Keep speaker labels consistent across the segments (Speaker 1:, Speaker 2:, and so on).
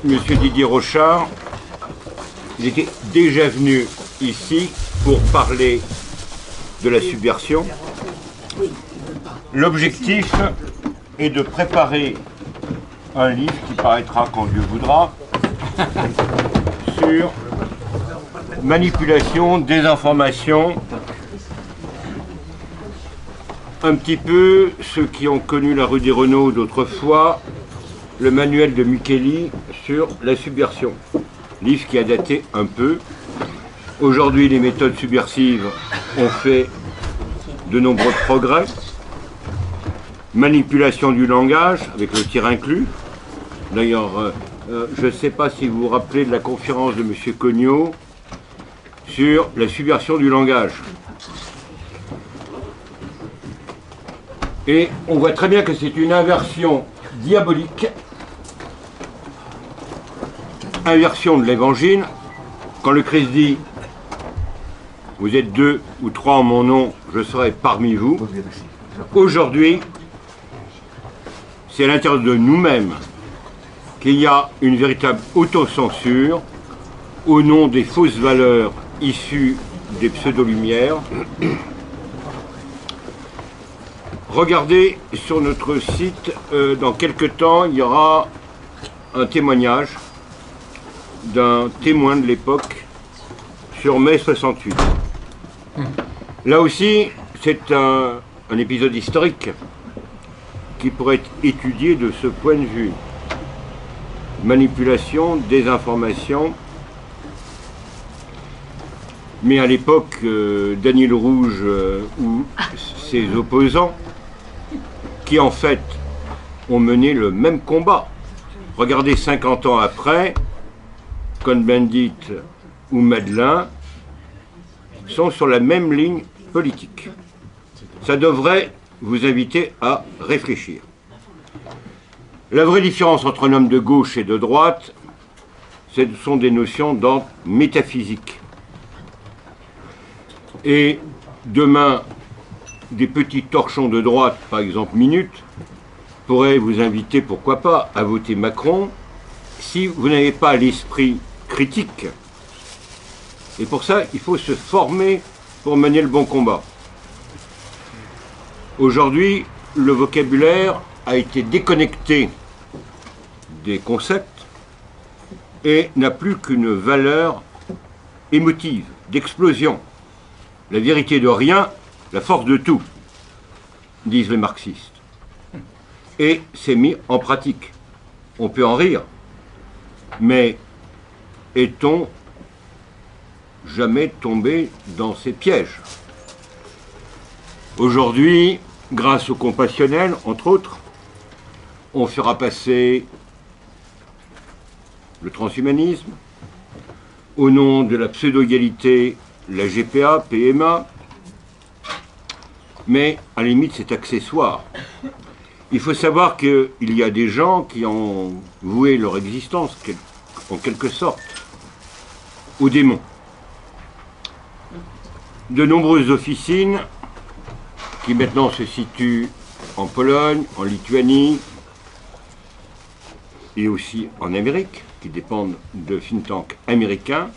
Speaker 1: M. Didier Rochard, il était déjà venu ici pour parler de la subversion. L'objectif est de préparer un livre qui paraîtra quand Dieu voudra sur manipulation, désinformation. Un petit peu ceux qui ont connu la rue des Renaud d'autrefois, le manuel de Micheli sur la subversion. Livre qui a daté un peu. Aujourd'hui, les méthodes subversives ont fait de nombreux progrès. Manipulation du langage, avec le tir inclus. D'ailleurs, je ne sais pas si vous vous rappelez de la conférence de M. Cognot sur la subversion du langage. Et on voit très bien que c'est une inversion diabolique, inversion de l'évangile. Quand le Christ dit « Vous êtes 2 ou 3 en mon nom, je serai parmi vous », aujourd'hui, c'est à l'intérieur de nous-mêmes qu'il y a une véritable autocensure au nom des fausses valeurs issues des pseudo-lumières. Regardez sur notre site, dans quelques temps, il y aura un témoignage d'un témoin de l'époque sur mai 68. Là aussi, c'est un épisode historique qui pourrait être étudié de ce point de vue. Manipulation, désinformation. Mais à l'époque, Daniel Rouge ou ses opposants, qui en fait ont mené le même combat. Regardez 50 ans après, Cohn-Bendit ou Madelin sont sur la même ligne politique. Ça devrait vous inviter à réfléchir. La vraie différence entre un homme de gauche et de droite, ce sont des notions d'ordre métaphysique. Et demain, des petits torchons de droite, par exemple Minute, pourraient vous inviter, pourquoi pas, à voter Macron si vous n'avez pas l'esprit critique. Et pour ça, il faut se former pour mener le bon combat. Aujourd'hui, le vocabulaire a été déconnecté des concepts et n'a plus qu'une valeur émotive, d'explosion. La vérité de rien, la force de tout, disent les marxistes. Et c'est mis en pratique. On peut en rire, mais est-on jamais tombé dans ces pièges? Aujourd'hui, grâce au compassionnel, entre autres, on fera passer le transhumanisme, au nom de la pseudo-égalité, la GPA, PMA, mais à la limite c'est accessoire. Il faut savoir qu'il y a des gens qui ont voué leur existence, en quelque sorte, aux démons. De nombreuses officines qui maintenant se situent en Pologne, en Lituanie et aussi en Amérique, qui dépendent de think tanks américains,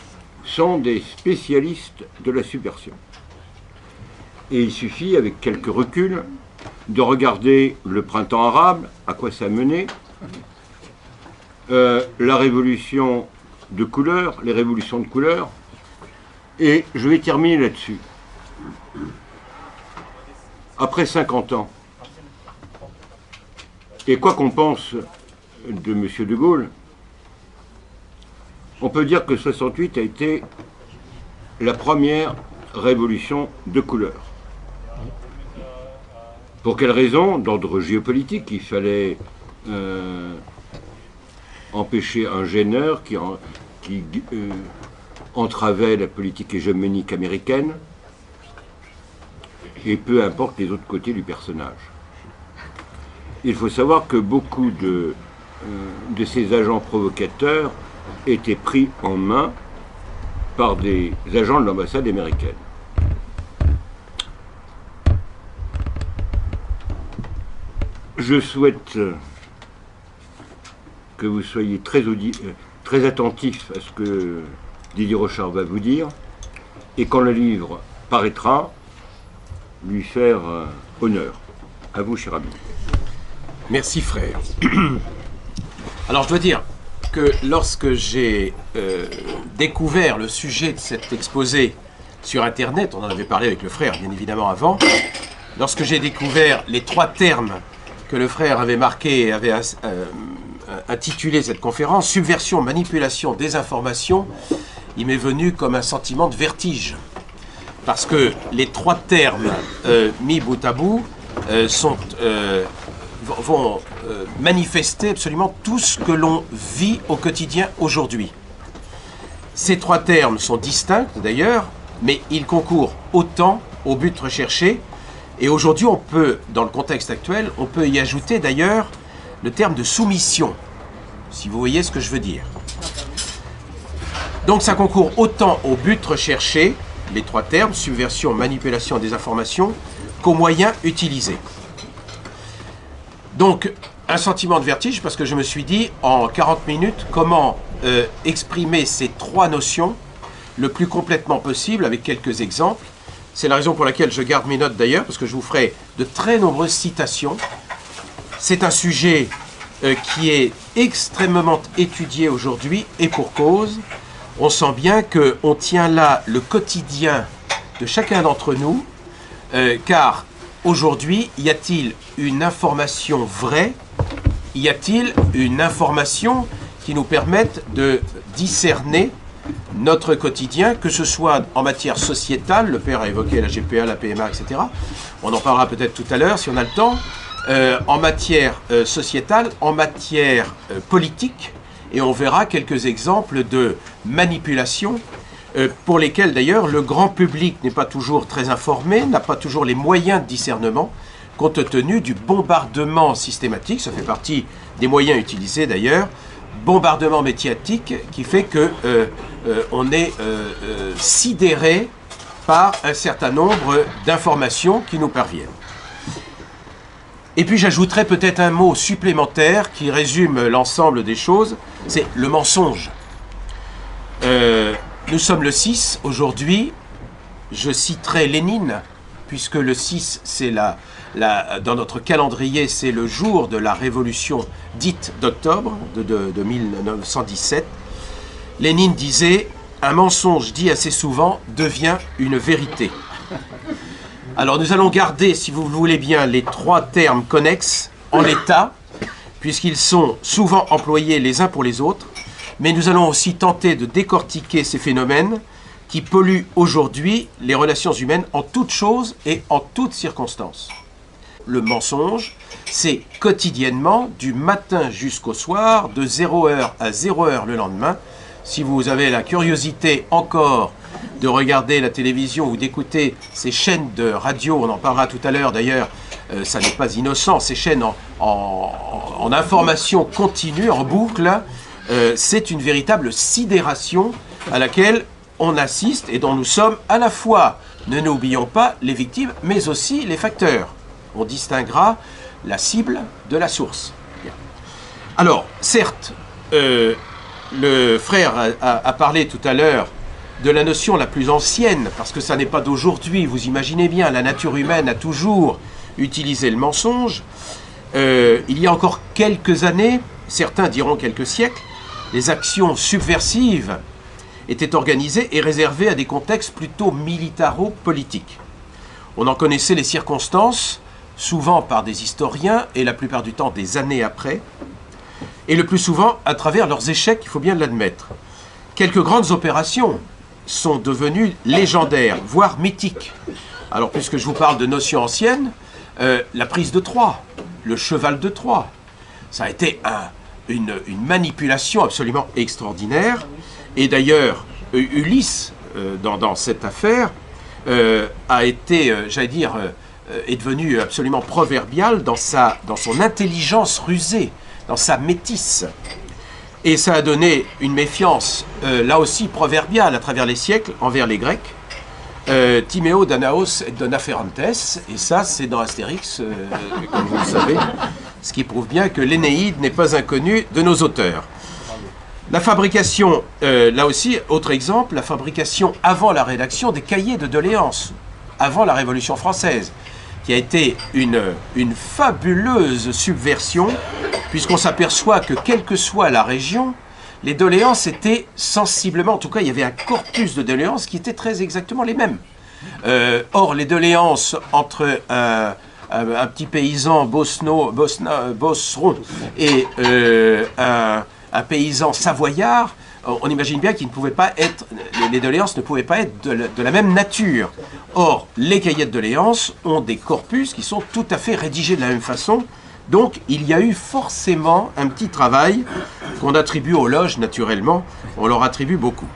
Speaker 1: sont des spécialistes de la subversion. Et il suffit, avec quelques reculs, de regarder le printemps arabe, à quoi ça a mené, la révolution de couleur, les révolutions de couleur, et je vais terminer là-dessus. Après 50 ans, et quoi qu'on pense de M. de Gaulle, on peut dire que 68 a été la première révolution de couleur. Pour quelle raison? D'ordre géopolitique, il fallait empêcher un gêneur qui entravait la politique hégémonique américaine, et peu importe les autres côtés du personnage. Il faut savoir que beaucoup de ces agents provocateurs étaient pris en main par des agents de l'ambassade américaine. Je souhaite que vous soyez très attentif à ce que Didier Rochard va vous dire, et quand le livre paraîtra, lui faire honneur. À vous, cher ami.
Speaker 2: Merci, frère. Alors, je dois dire que lorsque j'ai découvert le sujet de cet exposé sur Internet, on en avait parlé avec le frère, bien évidemment, avant, lorsque j'ai découvert les 3 termes que le frère avait marqués et avait intitulé cette conférence, subversion, manipulation, désinformation, il m'est venu comme un sentiment de vertige. Parce que les 3 termes mis bout à bout vont manifester absolument tout ce que l'on vit au quotidien aujourd'hui. Ces 3 termes sont distincts d'ailleurs, mais ils concourent autant au but recherché. Et aujourd'hui, on peut, dans le contexte actuel, on peut y ajouter d'ailleurs le terme de soumission, si vous voyez ce que je veux dire. Donc ça concourt autant au but recherché, les 3 termes, subversion, manipulation, désinformation, qu'aux moyens utilisés. Donc, un sentiment de vertige, parce que je me suis dit, en 40 minutes, comment exprimer ces 3 notions le plus complètement possible, avec quelques exemples. C'est la raison pour laquelle je garde mes notes d'ailleurs, parce que je vous ferai de très nombreuses citations. C'est un sujet qui est extrêmement étudié aujourd'hui, et pour cause. On sent bien qu'on tient là le quotidien de chacun d'entre nous, car aujourd'hui, y a-t-il une information vraie? Y a-t-il une information qui nous permette de discerner notre quotidien, que ce soit en matière sociétale, le père a évoqué la GPA, la PMA, etc. On en parlera peut-être tout à l'heure si on a le temps, en matière sociétale, en matière politique, et on verra quelques exemples de manipulation pour lesquels d'ailleurs le grand public n'est pas toujours très informé, n'a pas toujours les moyens de discernement, compte tenu du bombardement systématique, ça fait partie des moyens utilisés d'ailleurs, bombardement médiatique qui fait que on est sidéré par un certain nombre d'informations qui nous parviennent. Et puis j'ajouterai peut-être un mot supplémentaire qui résume l'ensemble des choses, c'est le mensonge. Nous sommes le 6 aujourd'hui, je citerai Lénine, puisque le 6 c'est dans notre calendrier, c'est le jour de la révolution dite d'octobre de 1917. Lénine disait « Un mensonge dit assez souvent devient une vérité ». Alors nous allons garder, si vous le voulez bien, les 3 termes connexes en l'état, puisqu'ils sont souvent employés les uns pour les autres, mais nous allons aussi tenter de décortiquer ces phénomènes qui polluent aujourd'hui les relations humaines en toutes choses et en toutes circonstances. Le mensonge, c'est quotidiennement, du matin jusqu'au soir, de 0h à 0h le lendemain. Si vous avez la curiosité encore de regarder la télévision ou d'écouter ces chaînes de radio, on en parlera tout à l'heure d'ailleurs, ça n'est pas innocent, ces chaînes en information continue, en boucle, c'est une véritable sidération à laquelle on assiste et dont nous sommes à la fois, ne n'oublions pas, les victimes, mais aussi les facteurs. On distinguera la cible de la source. Bien. Alors, certes, le frère a parlé tout à l'heure de la notion la plus ancienne, parce que ça n'est pas d'aujourd'hui, vous imaginez bien, la nature humaine a toujours utilisé le mensonge. Il y a encore quelques années, certains diront quelques siècles, les actions subversives étaient organisées et réservées à des contextes plutôt militaro-politiques. On en connaissait les circonstances, souvent par des historiens, et la plupart du temps des années après, et le plus souvent à travers leurs échecs, il faut bien l'admettre. Quelques grandes opérations sont devenues légendaires, voire mythiques. Alors, puisque je vous parle de notions anciennes, la prise de Troie, le cheval de Troie, ça a été une manipulation absolument extraordinaire. Et d'ailleurs, Ulysse, dans cette affaire, a été, j'allais dire, est devenu absolument proverbial dans son intelligence rusée, dans sa métisse. Et ça a donné une méfiance, là aussi proverbiale à travers les siècles, envers les Grecs. Timéo, Danaos et Dona Ferrantes, et ça c'est dans Astérix, comme vous le savez. ce qui prouve bien que l'Énéide n'est pas inconnue de nos auteurs. La fabrication, là aussi, autre exemple, la fabrication avant la rédaction des cahiers de doléances, avant la Révolution française, qui a été une fabuleuse subversion, puisqu'on s'aperçoit que quelle que soit la région, les doléances étaient sensiblement, en tout cas il y avait un corpus de doléances qui étaient très exactement les mêmes. Or les doléances entre un petit paysan bosseron et un paysan savoyard, on imagine bien qu'ils ne pouvaient pas être, les doléances ne pouvaient pas être de la même nature. Or, les cahiers de doléances ont des corpus qui sont tout à fait rédigés de la même façon. Donc, il y a eu forcément un petit travail qu'on attribue aux loges, naturellement. On leur attribue beaucoup.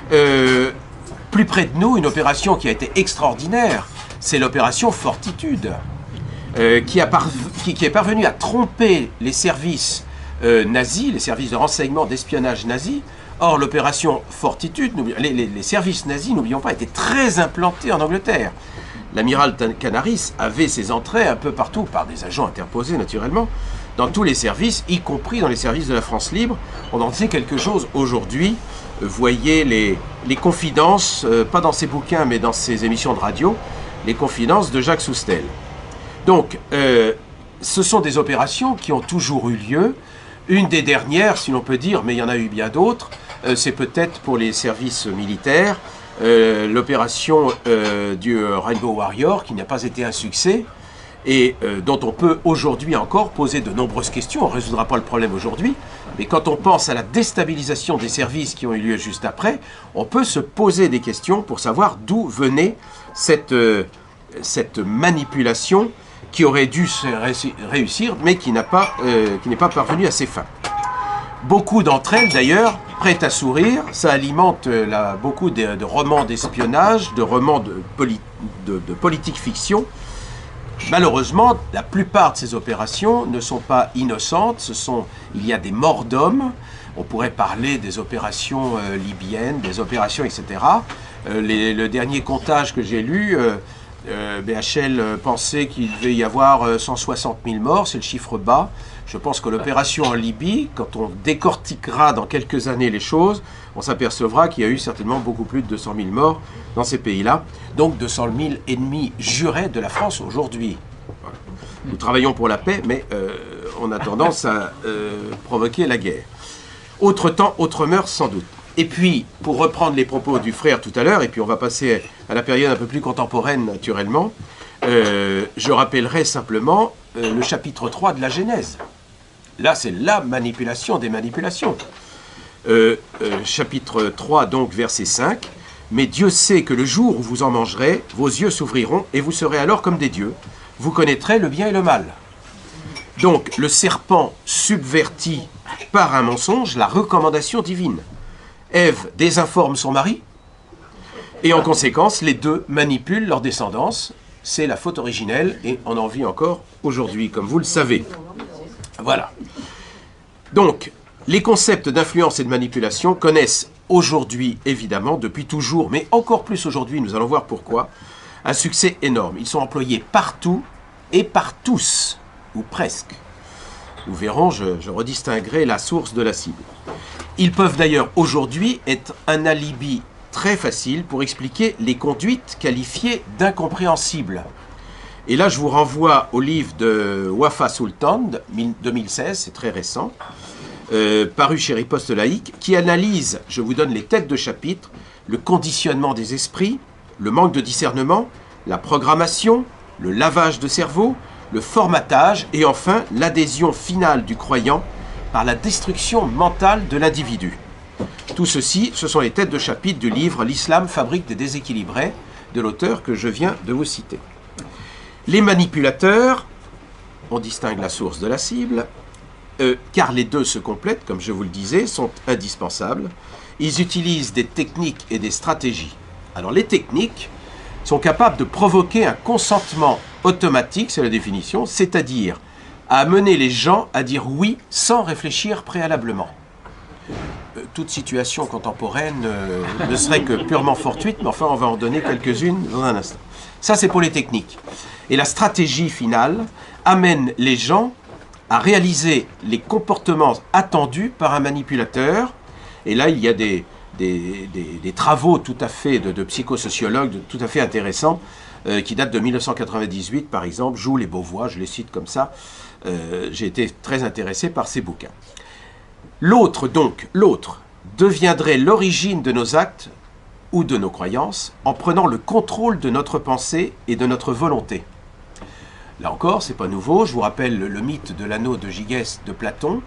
Speaker 2: Plus près de nous, une opération qui a été extraordinaire, c'est l'opération Fortitude, qui est parvenue à tromper les services nazis, les services de renseignement, d'espionnage nazis. Or, l'opération Fortitude, les services nazis, n'oublions pas, étaient très implantés en Angleterre. L'amiral Canaris avait ses entrées un peu partout, par des agents interposés naturellement, dans tous les services, y compris dans les services de la France libre. On en sait quelque chose aujourd'hui. Voyez les confidences, pas dans ses bouquins, mais dans ses émissions de radio, les confidences de Jacques Soustel. Donc, ce sont des opérations qui ont toujours eu lieu. Une des dernières, si l'on peut dire, mais il y en a eu bien d'autres, c'est peut-être pour les services militaires, l'opération du Rainbow Warrior, qui n'a pas été un succès, et dont on peut aujourd'hui encore poser de nombreuses questions. On ne résoudra pas le problème aujourd'hui, mais quand on pense à la déstabilisation des services qui ont eu lieu juste après, on peut se poser des questions pour savoir d'où venait cette manipulation qui aurait dû se réussir, mais qui n'est pas parvenue à ses fins. Beaucoup d'entre elles, d'ailleurs, prêtent à sourire. Ça alimente beaucoup de romans d'espionnage, de romans de politique fiction. Malheureusement, la plupart de ces opérations ne sont pas innocentes. Il y a des morts d'hommes. On pourrait parler des opérations libyennes, des opérations, etc. Le dernier comptage que j'ai lu, BHL pensait qu'il devait y avoir 160 000 morts, c'est le chiffre bas. Je pense que l'opération en Libye, quand on décortiquera dans quelques années les choses, on s'apercevra qu'il y a eu certainement beaucoup plus de 200 000 morts dans ces pays-là. Donc 200 000 ennemis jurés de la France aujourd'hui. Voilà. Nous travaillons pour la paix, mais on a tendance à provoquer la guerre. Autre temps, autre mœurs sans doute. Et puis, pour reprendre les propos du frère tout à l'heure, et puis on va passer à la période un peu plus contemporaine naturellement, je rappellerai simplement le chapitre 3 de la Genèse. Là, c'est la manipulation des manipulations. Chapitre 3, donc, verset 5. « Mais Dieu sait que le jour où vous en mangerez, vos yeux s'ouvriront, et vous serez alors comme des dieux. Vous connaîtrez le bien et le mal. » Donc, le serpent subvertit par un mensonge la recommandation divine. Ève désinforme son mari, et en conséquence, les deux manipulent leur descendance. C'est la faute originelle, et on en vit encore aujourd'hui, comme vous le savez. Voilà. Donc, les concepts d'influence et de manipulation connaissent aujourd'hui, évidemment, depuis toujours, mais encore plus aujourd'hui, nous allons voir pourquoi, un succès énorme. Ils sont employés partout et par tous, ou presque. Nous verrons, je redistinguerai la source de la cible. Ils peuvent d'ailleurs aujourd'hui être un alibi très facile pour expliquer les conduites qualifiées d'incompréhensibles. Et là, je vous renvoie au livre de Wafa Sultan, 2016, c'est très récent, paru chez Riposte Laïque, qui analyse, je vous donne les têtes de chapitre, le conditionnement des esprits, le manque de discernement, la programmation, le lavage de cerveau, le formatage et enfin l'adhésion finale du croyant par la destruction mentale de l'individu. Tout ceci, ce sont les têtes de chapitre du livre « L'islam fabrique des déséquilibrés » de l'auteur que je viens de vous citer. Les manipulateurs, on distingue la source de la cible, car les deux se complètent, comme je vous le disais, sont indispensables. Ils utilisent des techniques et des stratégies. Alors les techniques sont capables de provoquer un consentement automatique, c'est la définition, c'est-à-dire à amener les gens à dire oui sans réfléchir préalablement. Toute situation contemporaine ne serait que purement fortuite, mais enfin on va en donner quelques-unes dans un instant. Ça c'est pour les techniques. Et la stratégie finale amène les gens à réaliser les comportements attendus par un manipulateur. Et là, il y a des travaux tout à fait de psychosociologues tout à fait intéressants qui datent de 1998, par exemple, Joule et Beauvois, je les cite comme ça. J'ai été très intéressé par ces bouquins. L'autre, donc, l'autre, deviendrait l'origine de nos actes ou de nos croyances en prenant le contrôle de notre pensée et de notre volonté. Là encore, c'est pas nouveau. Je vous rappelle le mythe de l'anneau de Gygès de Platon,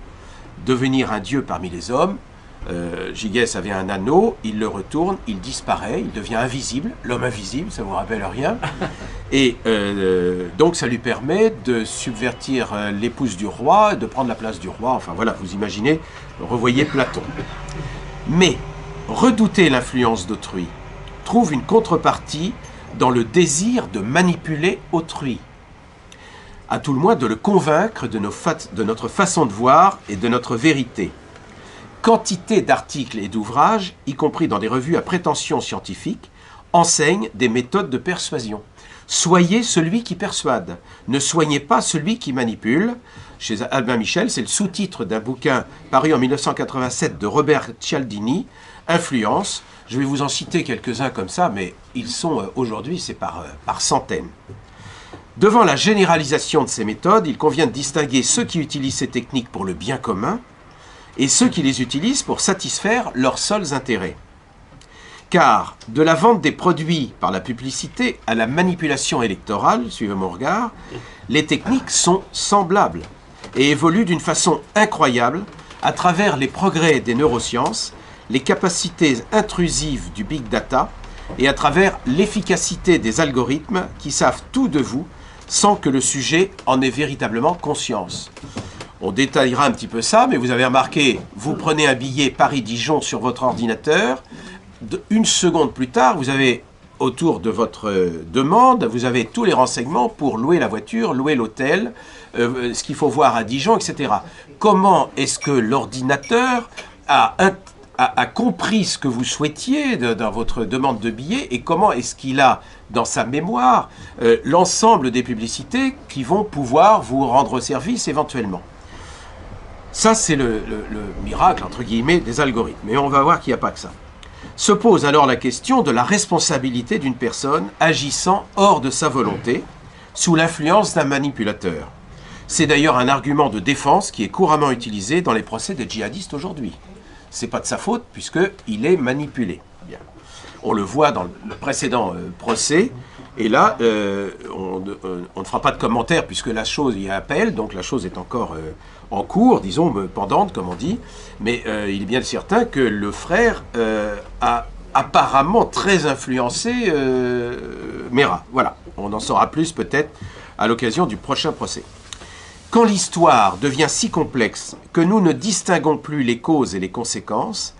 Speaker 2: devenir un dieu parmi les hommes. Gygès avait un anneau, il le retourne, il disparaît, il devient invisible, l'homme invisible, ça vous rappelle rien. Et donc ça lui permet de subvertir l'épouse du roi, de prendre la place du roi. Enfin voilà, vous imaginez, revoyez Platon. Mais redouter l'influence d'autrui trouve une contrepartie dans le désir de manipuler autrui. À tout le moins de le convaincre de notre façon de voir et de notre vérité. Quantité d'articles et d'ouvrages, y compris dans des revues à prétention scientifique, enseignent des méthodes de persuasion. Soyez celui qui persuade, ne soyez pas celui qui manipule. Chez Albin Michel, c'est le sous-titre d'un bouquin paru en 1987 de Robert Cialdini, Influence. Je vais vous en citer quelques-uns comme ça, mais ils sont aujourd'hui, c'est par centaines. Devant la généralisation de ces méthodes, il convient de distinguer ceux qui utilisent ces techniques pour le bien commun et ceux qui les utilisent pour satisfaire leurs seuls intérêts. Car de la vente des produits par la publicité à la manipulation électorale, suivez mon regard, les techniques sont semblables et évoluent d'une façon incroyable à travers les progrès des neurosciences, les capacités intrusives du big data et à travers l'efficacité des algorithmes qui savent tout de vous sans que le sujet en ait véritablement conscience. On détaillera un petit peu ça, mais vous avez remarqué, vous prenez un billet Paris-Dijon sur votre ordinateur, une seconde plus tard, vous avez autour de votre demande, vous avez tous les renseignements pour louer la voiture, louer l'hôtel, ce qu'il faut voir à Dijon, etc. Comment est-ce que l'ordinateur a compris ce que vous souhaitiez dans votre demande de billet et comment est-ce qu'il a dans sa mémoire l'ensemble des publicités qui vont pouvoir vous rendre service éventuellement. Ça, c'est le miracle, entre guillemets, des algorithmes. Mais on va voir qu'il n'y a pas que ça. Se pose alors la question de la responsabilité d'une personne agissant hors de sa volonté, sous l'influence d'un manipulateur. C'est d'ailleurs un argument de défense qui est couramment utilisé dans les procès des djihadistes aujourd'hui. C'est pas de sa faute puisqu'il est manipulé. Bien. On le voit dans le précédent procès, et là, on ne fera pas de commentaire puisque la chose y a appel, donc la chose est encore en cours, disons, pendante, comme on dit, mais il est bien certain que le frère a apparemment très influencé Mera. Voilà, on en saura plus peut-être à l'occasion du prochain procès. Quand l'histoire devient si complexe que nous ne distinguons plus les causes et les conséquences,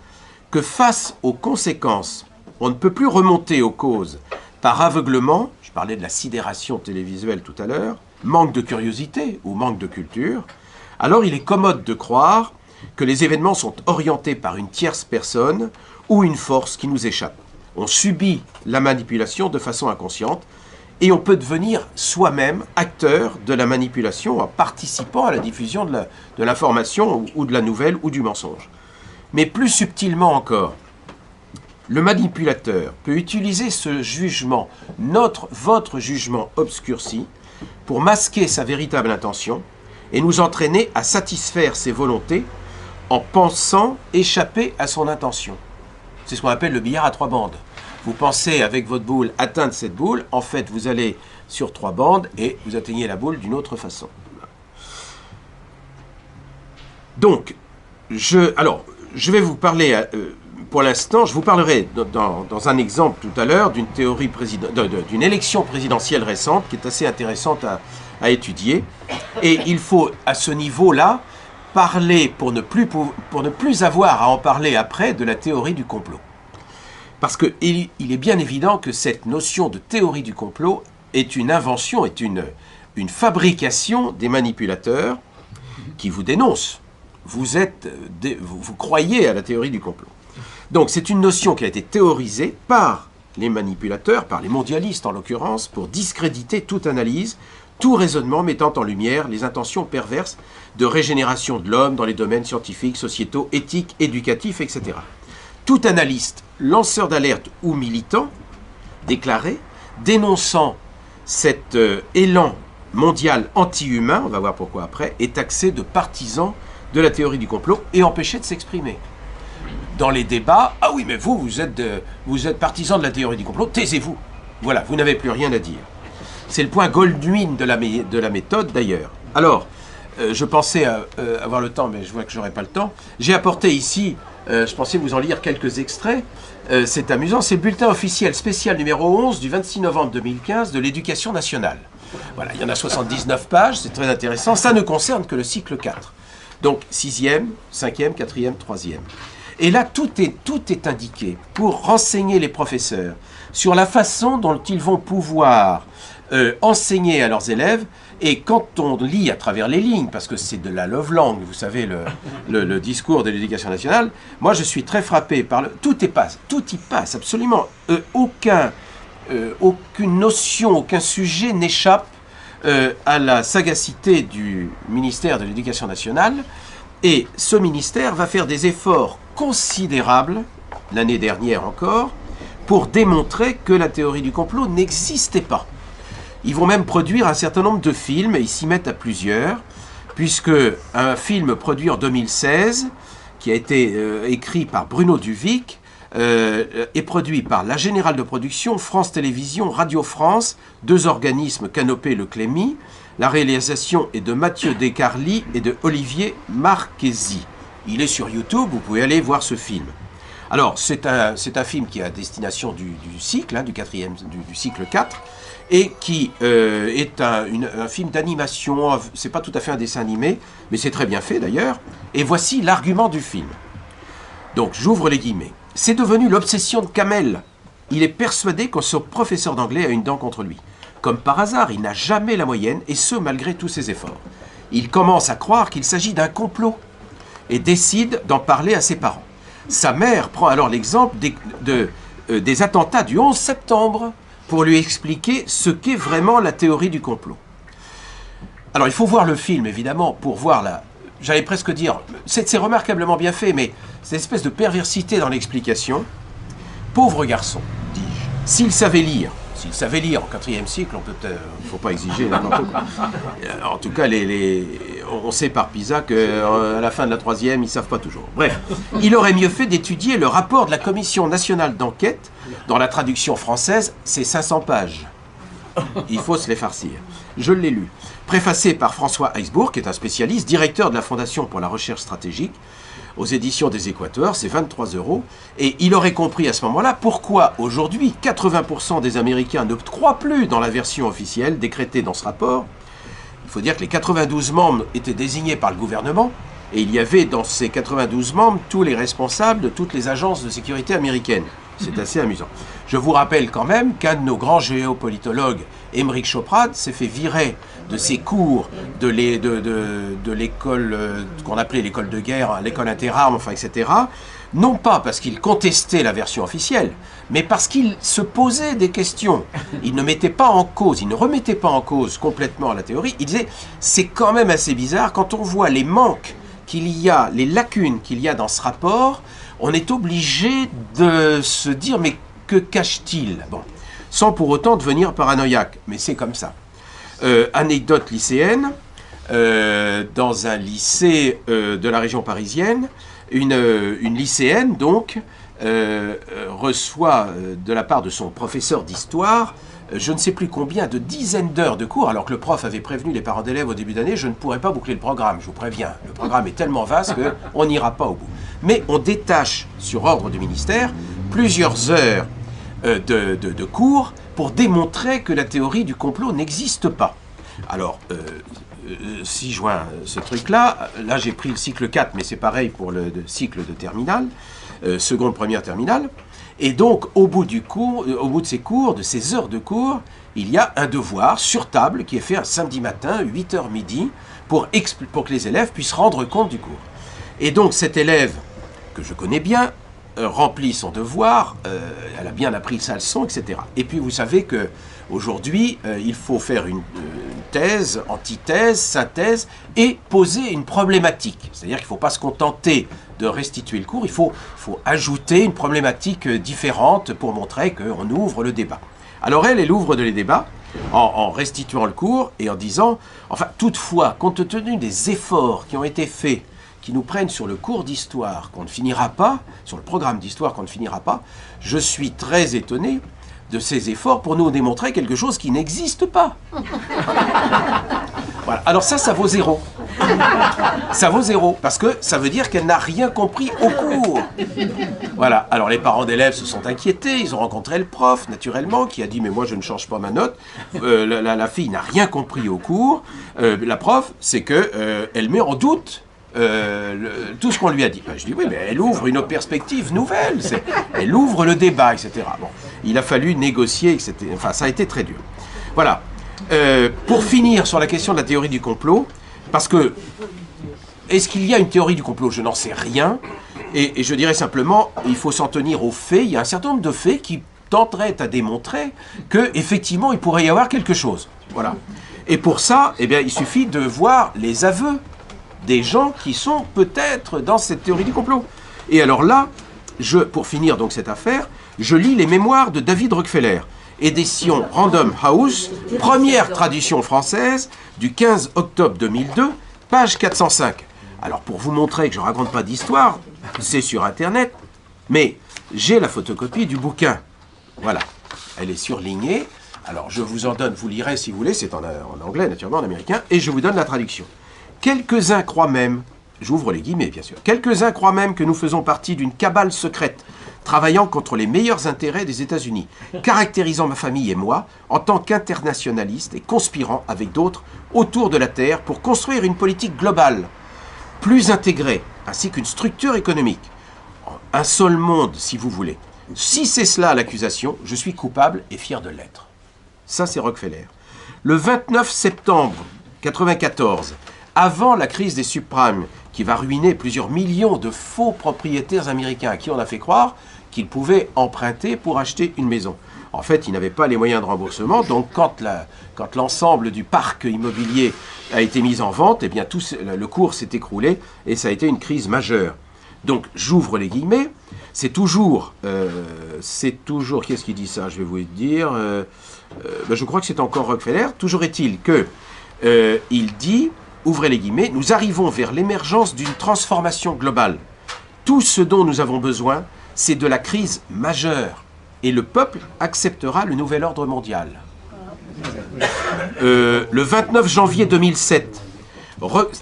Speaker 2: que face aux conséquences, on ne peut plus remonter aux causes par aveuglement, je parlais de la sidération télévisuelle tout à l'heure, manque de curiosité ou manque de culture, alors il est commode de croire que les événements sont orientés par une tierce personne ou une force qui nous échappe. On subit la manipulation de façon inconsciente, et on peut devenir soi-même acteur de la manipulation en participant à la diffusion de l'information ou de la nouvelle ou du mensonge. Mais plus subtilement encore, le manipulateur peut utiliser ce jugement, votre jugement obscurci, pour masquer sa véritable intention et nous entraîner à satisfaire ses volontés en pensant échapper à son intention. C'est ce qu'on appelle le billard à 3 bandes. Vous pensez avec votre boule atteindre cette boule, en fait vous allez sur 3 bandes et vous atteignez la boule d'une autre façon. Donc, je vais vous parler, pour l'instant, je vous parlerai dans un exemple tout à l'heure d'une d'une élection présidentielle récente qui est assez intéressante à étudier. Et il faut à ce niveau-là parler, pour ne plus avoir à en parler après, de la théorie du complot. Parce qu'il est bien évident que cette notion de théorie du complot est une invention, est une fabrication des manipulateurs qui vous dénoncent. Vous croyez à la théorie du complot. Donc c'est une notion qui a été théorisée par les manipulateurs, par les mondialistes en l'occurrence, pour discréditer toute analyse, tout raisonnement mettant en lumière les intentions perverses de régénération de l'homme dans les domaines scientifiques, sociétaux, éthiques, éducatifs, etc. Tout analyste, lanceur d'alerte ou militant déclaré, dénonçant cet élan mondial anti-humain, on va voir pourquoi après, est taxé de partisan de la théorie du complot et empêché de s'exprimer. Dans les débats, ah oui, mais vous êtes partisan de la théorie du complot, taisez-vous. Voilà, vous n'avez plus rien à dire. C'est le point Goldwyn de la méthode d'ailleurs. Alors, je pensais avoir le temps, mais je vois que je n'aurai pas le temps. J'ai apporté ici, je pensais vous en lire quelques extraits. C'est amusant, c'est le bulletin officiel spécial numéro 11 du 26 novembre 2015 de l'Éducation nationale. Voilà, il y en a 79 pages, c'est très intéressant. Ça ne concerne que le cycle 4. Donc 6e, 5e, 4e, 3e. Et là, tout est indiqué pour renseigner les professeurs sur la façon dont ils vont pouvoir enseigner à leurs élèves. Et quand on lit à travers les lignes, parce que c'est de la lovelang, vous savez, le discours de l'Éducation nationale, moi je suis très frappé par tout y passe, absolument. Aucune notion, aucun sujet n'échappe à la sagacité du ministère de l'Éducation nationale. Et ce ministère va faire des efforts considérables, l'année dernière encore, pour démontrer que la théorie du complot n'existait pas. Ils vont même produire un certain nombre de films, et ils s'y mettent à plusieurs, puisque un film produit en 2016, qui a été écrit par Bruno Duvic, est produit par la Générale de Production, France Télévisions, Radio France, deux organismes Canopé Le Clémy. La réalisation est de Mathieu Descarli et de Olivier Marchesi. Il est sur YouTube, vous pouvez aller voir ce film. Alors, c'est un film qui est à destination du cycle, hein, du cycle 4, et qui est un film d'animation. C'est pas tout à fait un dessin animé, mais c'est très bien fait d'ailleurs. Et voici l'argument du film. Donc, j'ouvre les guillemets. C'est devenu l'obsession de Kamel. Il est persuadé que son professeur d'anglais a une dent contre lui. Comme par hasard, il n'a jamais la moyenne, et ce, malgré tous ses efforts. Il commence à croire qu'il s'agit d'un complot, et décide d'en parler à ses parents. Sa mère prend alors l'exemple des attentats du 11 septembre pour lui expliquer ce qu'est vraiment la théorie du complot. Alors, il faut voir le film, évidemment, pour voir j'allais presque dire, c'est remarquablement bien fait, mais c'est une espèce de perversité dans l'explication. Pauvre garçon, dis-je, s'il savait lire en 4e cycle, il ne faut pas exiger n'importe quoi. En tout cas, on sait par PISA qu'à la fin de la 3e, ils ne savent pas toujours. Bref, il aurait mieux fait d'étudier le rapport de la Commission nationale d'enquête. Dans la traduction française, c'est 500 pages. Il faut se les farcir. Je l'ai lu. Préfacé par François Heisbourg, qui est un spécialiste, directeur de la Fondation pour la recherche stratégique, aux éditions des Équateurs, c'est 23 €. Et il aurait compris à ce moment-là pourquoi aujourd'hui 80% des Américains ne croient plus dans la version officielle décrétée dans ce rapport. Il faut dire que les 92 membres étaient désignés par le gouvernement, et il y avait dans ces 92 membres tous les responsables de toutes les agences de sécurité américaines. C'est assez amusant. Je vous rappelle quand même qu'un de nos grands géopolitologues, Émeric Choprade, s'est fait virer de ses cours de l'école qu'on appelait l'école de guerre, l'école interarmes, enfin, etc. Non pas parce qu'il contestait la version officielle, mais parce qu'il se posait des questions. Il ne mettait pas en cause, il ne remettait pas en cause complètement la théorie. Il disait, c'est quand même assez bizarre quand on voit les manques qu'il y a, les lacunes qu'il y a dans ce rapport, on est obligé de se dire, mais que cache-t-il? Bon, sans pour autant devenir paranoïaque, mais c'est comme ça. Anecdote lycéenne, dans un lycée de la région parisienne, une lycéenne, donc, reçoit de la part de son professeur d'histoire, je ne sais plus combien de dizaines d'heures de cours, alors que le prof avait prévenu les parents d'élèves au début d'année, je ne pourrais pas boucler le programme, je vous préviens. Le programme est tellement vaste qu'on n'ira pas au bout. Mais on détache, sur ordre du ministère, plusieurs heures de cours pour démontrer que la théorie du complot n'existe pas. Alors, si je joins ce truc-là, là j'ai pris le cycle 4, mais c'est pareil pour le cycle de terminale, seconde, première, terminale. Et donc, au bout de ces cours, de ces heures de cours, il y a un devoir sur table qui est fait un samedi matin, 8h midi, pour que les élèves puissent rendre compte du cours. Et donc, cet élève, que je connais bien, remplit son devoir, elle a bien appris sa leçon, etc. Et puis vous savez que aujourd'hui, il faut faire une thèse, antithèse, synthèse et poser une problématique. C'est-à-dire qu'il ne faut pas se contenter de restituer le cours, il faut ajouter une problématique différente pour montrer qu'on ouvre le débat. Alors elle ouvre les débats en restituant le cours et en disant, enfin toutefois, compte tenu des efforts qui ont été faits, qui nous prennent sur le cours d'histoire qu'on ne finira pas, sur le programme d'histoire qu'on ne finira pas, je suis très étonné de ces efforts pour nous démontrer quelque chose qui n'existe pas. Voilà. Alors ça vaut 0. Ça vaut 0, parce que ça veut dire qu'elle n'a rien compris au cours. Voilà. Alors les parents d'élèves se sont inquiétés, ils ont rencontré le prof, naturellement, qui a dit « mais moi je ne change pas ma note ». La fille n'a rien compris au cours. La prof, c'est qu'elle met en doute tout ce qu'on lui a dit. Je dis oui, mais elle ouvre une perspective nouvelle, elle ouvre le débat, etc. Bon, il a fallu négocier, etc. Enfin, ça a été très dur. Voilà. Pour finir sur la question de la théorie du complot, parce que est-ce qu'il y a une théorie du complot? Je n'en sais rien, et je dirais simplement, il faut s'en tenir aux faits. Il y a un certain nombre de faits qui tenteraient à démontrer que effectivement, il pourrait y avoir quelque chose. Voilà. Et pour ça, eh bien, il suffit de voir les aveux des gens qui sont peut-être dans cette théorie du complot. Et alors là, pour finir donc cette affaire, je lis les mémoires de David Rockefeller, édition Random House, première traduction française, du 15 octobre 2002, page 405. Alors pour vous montrer que je ne raconte pas d'histoire, c'est sur Internet, mais j'ai la photocopie du bouquin. Voilà, elle est surlignée. Alors je vous en donne, vous lirez si vous voulez, c'est en anglais naturellement, en américain, et je vous donne la traduction. Quelques-uns croient même, j'ouvre les guillemets bien sûr, quelques-uns croient même que nous faisons partie d'une cabale secrète, travaillant contre les meilleurs intérêts des États-Unis, caractérisant ma famille et moi en tant qu'internationalistes et conspirant avec d'autres autour de la Terre pour construire une politique globale, plus intégrée, ainsi qu'une structure économique. Un seul monde, si vous voulez. Si c'est cela l'accusation, je suis coupable et fier de l'être. Ça, c'est Rockefeller. Le 29 septembre 1994, avant la crise des subprimes, qui va ruiner plusieurs millions de faux propriétaires américains à qui on a fait croire qu'ils pouvaient emprunter pour acheter une maison. En fait, ils n'avaient pas les moyens de remboursement, donc quand l'ensemble du parc immobilier a été mis en vente, eh bien, le cours s'est écroulé et ça a été une crise majeure. Donc, j'ouvre les guillemets, c'est toujours, qu'est-ce qui dit ça? Je vais vous dire, je crois que c'est encore Rockefeller. Toujours est-il que il dit, ouvrez les guillemets, nous arrivons vers l'émergence d'une transformation globale. Tout ce dont nous avons besoin, c'est de la crise majeure. Et le peuple acceptera le nouvel ordre mondial. Le 29 janvier 2007,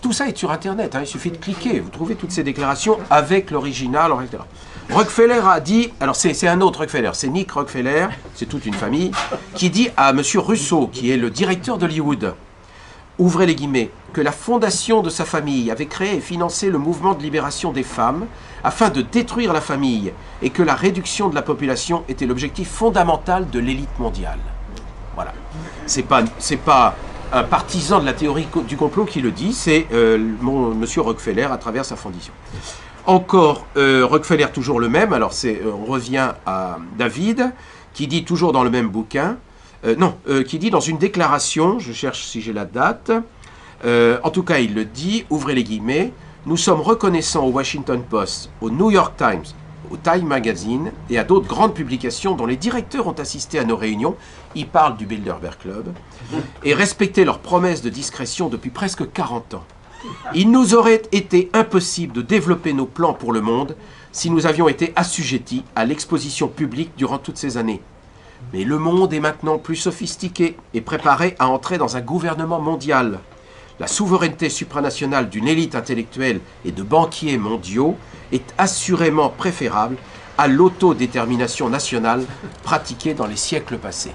Speaker 2: tout ça est sur Internet, hein, il suffit de cliquer, vous trouvez toutes ces déclarations avec l'original, etc. Rockefeller a dit, alors c'est un autre Rockefeller, c'est Nick Rockefeller, c'est toute une famille, qui dit à M. Russo, qui est le directeur d'Hollywood, ouvrez les guillemets, que la fondation de sa famille avait créé et financé le mouvement de libération des femmes afin de détruire la famille et que la réduction de la population était l'objectif fondamental de l'élite mondiale. Voilà. C'est pas un partisan de la théorie du complot qui le dit, c'est monsieur Rockefeller à travers sa fondation. Encore Rockefeller, toujours le même, alors on revient à David, qui dit toujours dans le même bouquin, qui dit dans une déclaration, je cherche si j'ai la date, en tout cas il le dit, ouvrez les guillemets, nous sommes reconnaissants au Washington Post, au New York Times, au Time Magazine et à d'autres grandes publications dont les directeurs ont assisté à nos réunions, ils parlent du Bilderberg Club, et respecté leurs promesses de discrétion depuis presque 40 ans. Il nous aurait été impossible de développer nos plans pour le monde si nous avions été assujettis à l'exposition publique durant toutes ces années. Mais le monde est maintenant plus sophistiqué et préparé à entrer dans un gouvernement mondial. La souveraineté supranationale d'une élite intellectuelle et de banquiers mondiaux est assurément préférable à l'autodétermination nationale pratiquée dans les siècles passés.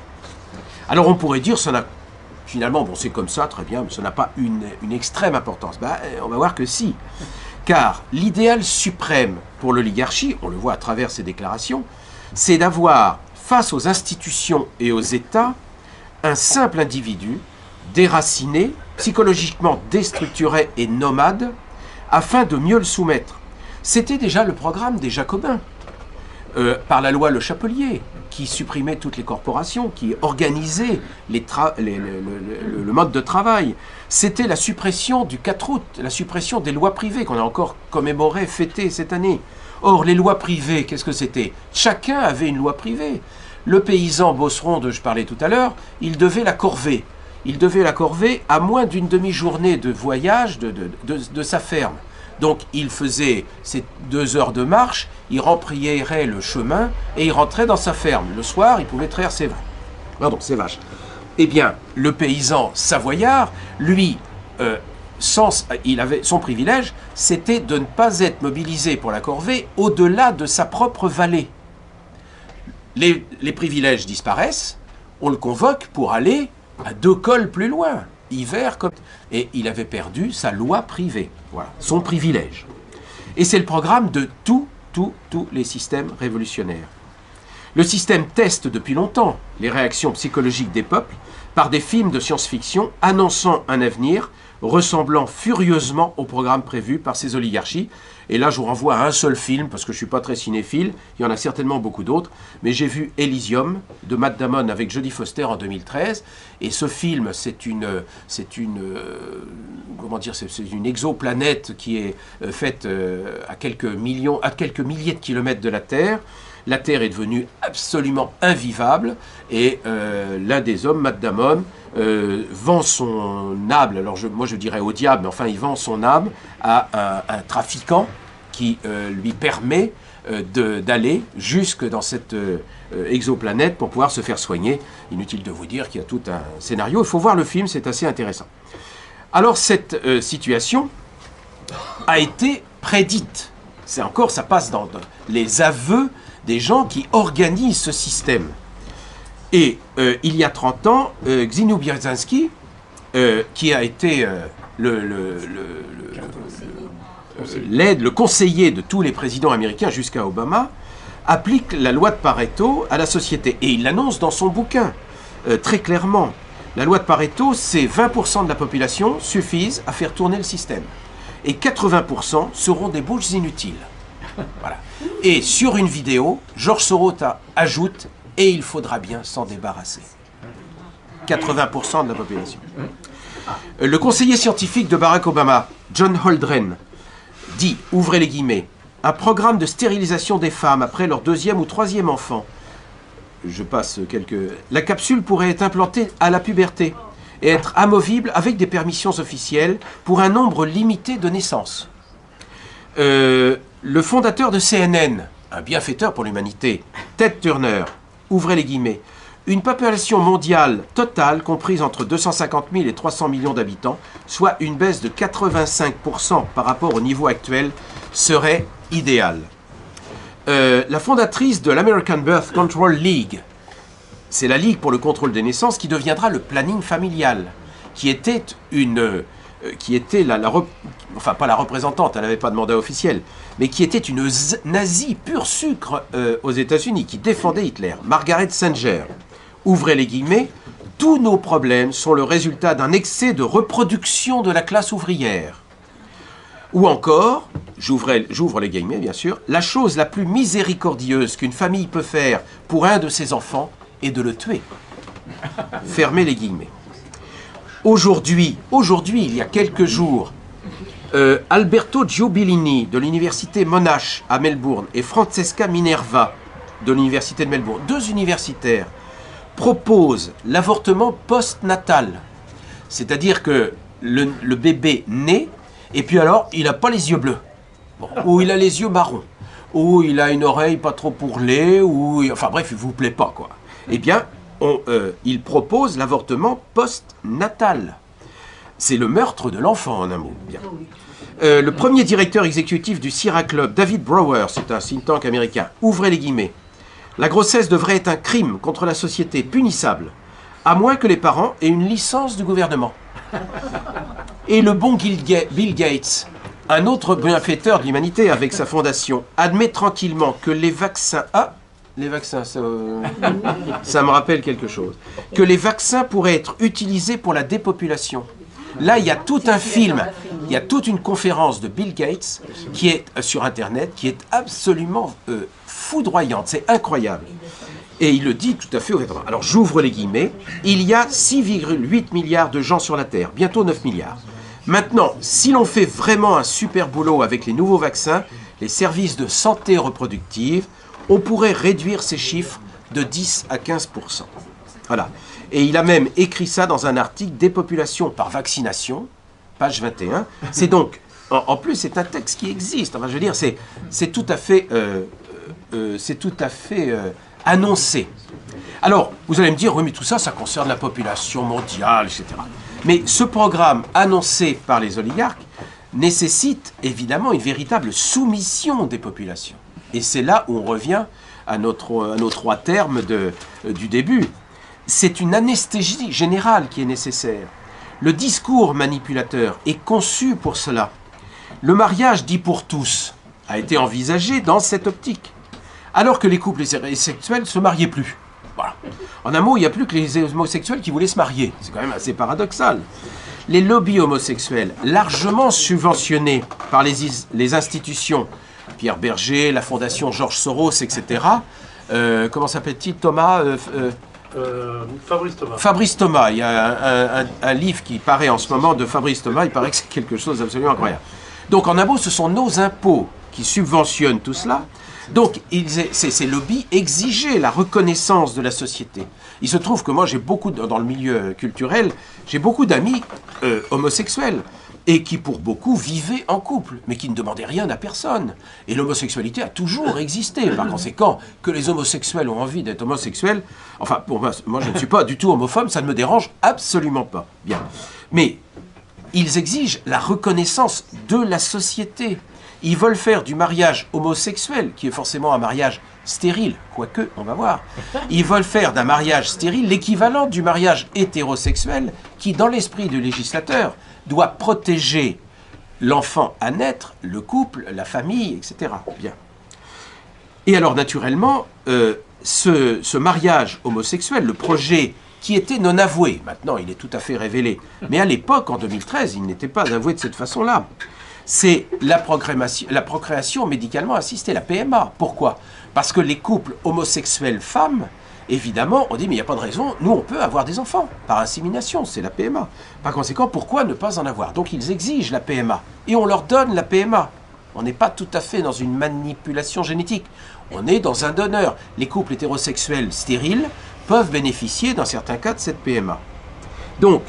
Speaker 2: Alors on pourrait dire, ça n'a finalement, bon c'est comme ça, très bien, mais ça n'a pas une extrême importance. On va voir que si. Car l'idéal suprême pour l'oligarchie, on le voit à travers ces déclarations, c'est d'avoir, face aux institutions et aux États, un simple individu déraciné, psychologiquement déstructuré et nomade, afin de mieux le soumettre. C'était déjà le programme des Jacobins. par la loi Le Chapelier, qui supprimait toutes les corporations, qui organisait le mode de travail. C'était la suppression du 4 août, la suppression des lois privées qu'on a encore commémoré, fêté cette année. Or, les lois privées, qu'est-ce que c'était? Chacun avait une loi privée. Le paysan bosseron dont je parlais tout à l'heure, il devait la corvée. Il devait la corvée à moins d'une demi-journée de voyage de sa ferme. Donc il faisait ses 2 heures de marche, il remplirait le chemin et il rentrait dans sa ferme. Le soir, il pouvait traire ses vaches. Eh bien, le paysan savoyard, lui, il avait son privilège, c'était de ne pas être mobilisé pour la corvée au-delà de sa propre vallée. Les privilèges disparaissent, on le convoque pour aller à 2 cols plus loin, hiver comme... Et il avait perdu sa loi privée, voilà, son privilège. Et c'est le programme de tous les systèmes révolutionnaires. Le système teste depuis longtemps les réactions psychologiques des peuples par des films de science-fiction annonçant un avenir ressemblant furieusement au programme prévu par ces oligarchies. Et là, je vous renvoie à un seul film, parce que je ne suis pas très cinéphile, il y en a certainement beaucoup d'autres, mais j'ai vu Elysium, de Matt Damon avec Jodie Foster en 2013, et ce film, c'est une exoplanète qui est faite à quelques milliers de kilomètres de la Terre. La Terre est devenue absolument invivable, et l'un des hommes, Matt Damon, vend son âme, alors moi je dirais au diable, mais enfin il vend son âme à un trafiquant qui lui permet d'aller jusque dans cette exoplanète pour pouvoir se faire soigner. Inutile de vous dire qu'il y a tout un scénario, il faut voir le film, c'est assez intéressant. Alors cette situation a été prédite, ça passe dans les aveux des gens qui organisent ce système. Et il y a 30 ans, Zbigniew Brzezinski, qui a été le conseiller de tous les présidents américains jusqu'à Obama, applique la loi de Pareto à la société. Et il l'annonce dans son bouquin, très clairement. La loi de Pareto, c'est 20% de la population suffisent à faire tourner le système. Et 80% seront des bouches inutiles. Voilà. Et sur une vidéo, Georges Soros ajoute « et il faudra bien s'en débarrasser ». 80% de la population. Le conseiller scientifique de Barack Obama, John Holdren, dit, ouvrez les guillemets, « un programme de stérilisation des femmes après leur 2e ou 3e enfant ». Je passe quelques... La capsule pourrait être implantée à la puberté et être amovible avec des permissions officielles pour un nombre limité de naissances. Le fondateur de CNN, un bienfaiteur pour l'humanité, Ted Turner, ouvrez les guillemets, une population mondiale totale comprise entre 250 000 et 300 millions d'habitants, soit une baisse de 85% par rapport au niveau actuel, serait idéale. La fondatrice de l'American Birth Control League, c'est la Ligue pour le contrôle des naissances qui deviendra le planning familial, qui était enfin pas la représentante, elle n'avait pas de mandat officiel, mais qui était une nazie pur sucre aux États-Unis, qui défendait Hitler, Margaret Sanger. Ouvrez les guillemets, tous nos problèmes sont le résultat d'un excès de reproduction de la classe ouvrière. Ou encore, j'ouvre les guillemets bien sûr, la chose la plus miséricordieuse qu'une famille peut faire pour un de ses enfants est de le tuer. Fermez les guillemets. Aujourd'hui, il y a quelques jours, Alberto Giubilini de l'université Monash à Melbourne et Francesca Minerva de l'université de Melbourne, 2 universitaires, proposent l'avortement post-natal. C'est-à-dire que le bébé naît et puis alors il n'a pas les yeux bleus, ou il a les yeux marrons, ou il a une oreille pas trop pourlée, ou enfin bref, il ne vous plaît pas quoi. Eh bien, il propose l'avortement post-natal. C'est le meurtre de l'enfant, en un mot. Bien. Le premier directeur exécutif du Sierra Club, David Brower, c'est un think tank américain, ouvrez les guillemets. La grossesse devrait être un crime contre la société punissable, à moins que les parents aient une licence du gouvernement. Et le bon Bill Gates, un autre bienfaiteur de l'humanité avec sa fondation, admet tranquillement que les vaccins... Ah, les vaccins, ça me rappelle quelque chose. Que les vaccins pourraient être utilisés pour la dépopulation. Là, il y a tout un film. Il y a toute une conférence de Bill Gates qui est sur Internet, qui est absolument foudroyante, c'est incroyable. Et il le dit tout à fait ouvertement. Alors j'ouvre les guillemets, il y a 6,8 milliards de gens sur la Terre, bientôt 9 milliards. Maintenant, si l'on fait vraiment un super boulot avec les nouveaux vaccins, les services de santé reproductive, on pourrait réduire ces chiffres de 10 à 15%. Voilà. Et il a même écrit ça dans un article Dépopulation par vaccination, page 21. C'est donc, en plus, c'est un texte qui existe. Enfin, je veux dire, c'est tout à fait, annoncé. Alors, vous allez me dire, oui, mais tout ça, ça concerne la population mondiale, etc. Mais ce programme annoncé par les oligarques nécessite évidemment une véritable soumission des populations. Et c'est là où on revient à nos trois termes du début. C'est une anesthésie générale qui est nécessaire. Le discours manipulateur est conçu pour cela. Le mariage dit pour tous a été envisagé dans cette optique, alors que les couples hétérosexuels ne se mariaient plus. Voilà. En un mot, il n'y a plus que les homosexuels qui voulaient se marier. C'est quand même assez paradoxal. Les lobbies homosexuels, largement subventionnés par les institutions, Pierre Berger, la Fondation Georges Soros, etc. Comment s'appelle-t-il, Thomas
Speaker 3: Fabrice Thomas.
Speaker 2: Fabrice Thomas. Il y a un livre qui paraît en ce moment de Fabrice Thomas. Il paraît que c'est quelque chose d'absolument incroyable. Donc, en un mot, ce sont nos impôts qui subventionnent tout cela. Donc, ces lobbies exigeaient la reconnaissance de la société. Il se trouve que moi, j'ai beaucoup, dans le milieu culturel, j'ai beaucoup d'amis homosexuels, et qui, pour beaucoup, vivaient en couple, mais qui ne demandaient rien à personne. Et l'homosexualité a toujours existé. Par conséquent, que les homosexuels ont envie d'être homosexuels, enfin, pour moi, je ne suis pas du tout homophobe, ça ne me dérange absolument pas. Bien. Mais ils exigent la reconnaissance de la société. Ils veulent faire du mariage homosexuel, qui est forcément un mariage stérile, quoique, on va voir. Ils veulent faire d'un mariage stérile l'équivalent du mariage hétérosexuel, qui, dans l'esprit du législateur, doit protéger l'enfant à naître, le couple, la famille, etc. Bien. Et alors, naturellement, ce mariage homosexuel, le projet qui était non avoué, maintenant il est tout à fait révélé, mais à l'époque, en 2013, il n'était pas avoué de cette façon-là. C'est la procréation médicalement assistée, la PMA. Pourquoi? Parce que les couples homosexuels femmes, évidemment, on dit mais il n'y a pas de raison, nous on peut avoir des enfants par insémination, c'est la PMA. Par conséquent, pourquoi ne pas en avoir? Donc ils exigent la PMA et on leur donne la PMA. On n'est pas tout à fait dans une manipulation génétique, on est dans un donneur. Les couples hétérosexuels stériles peuvent bénéficier dans certains cas de cette PMA. Donc,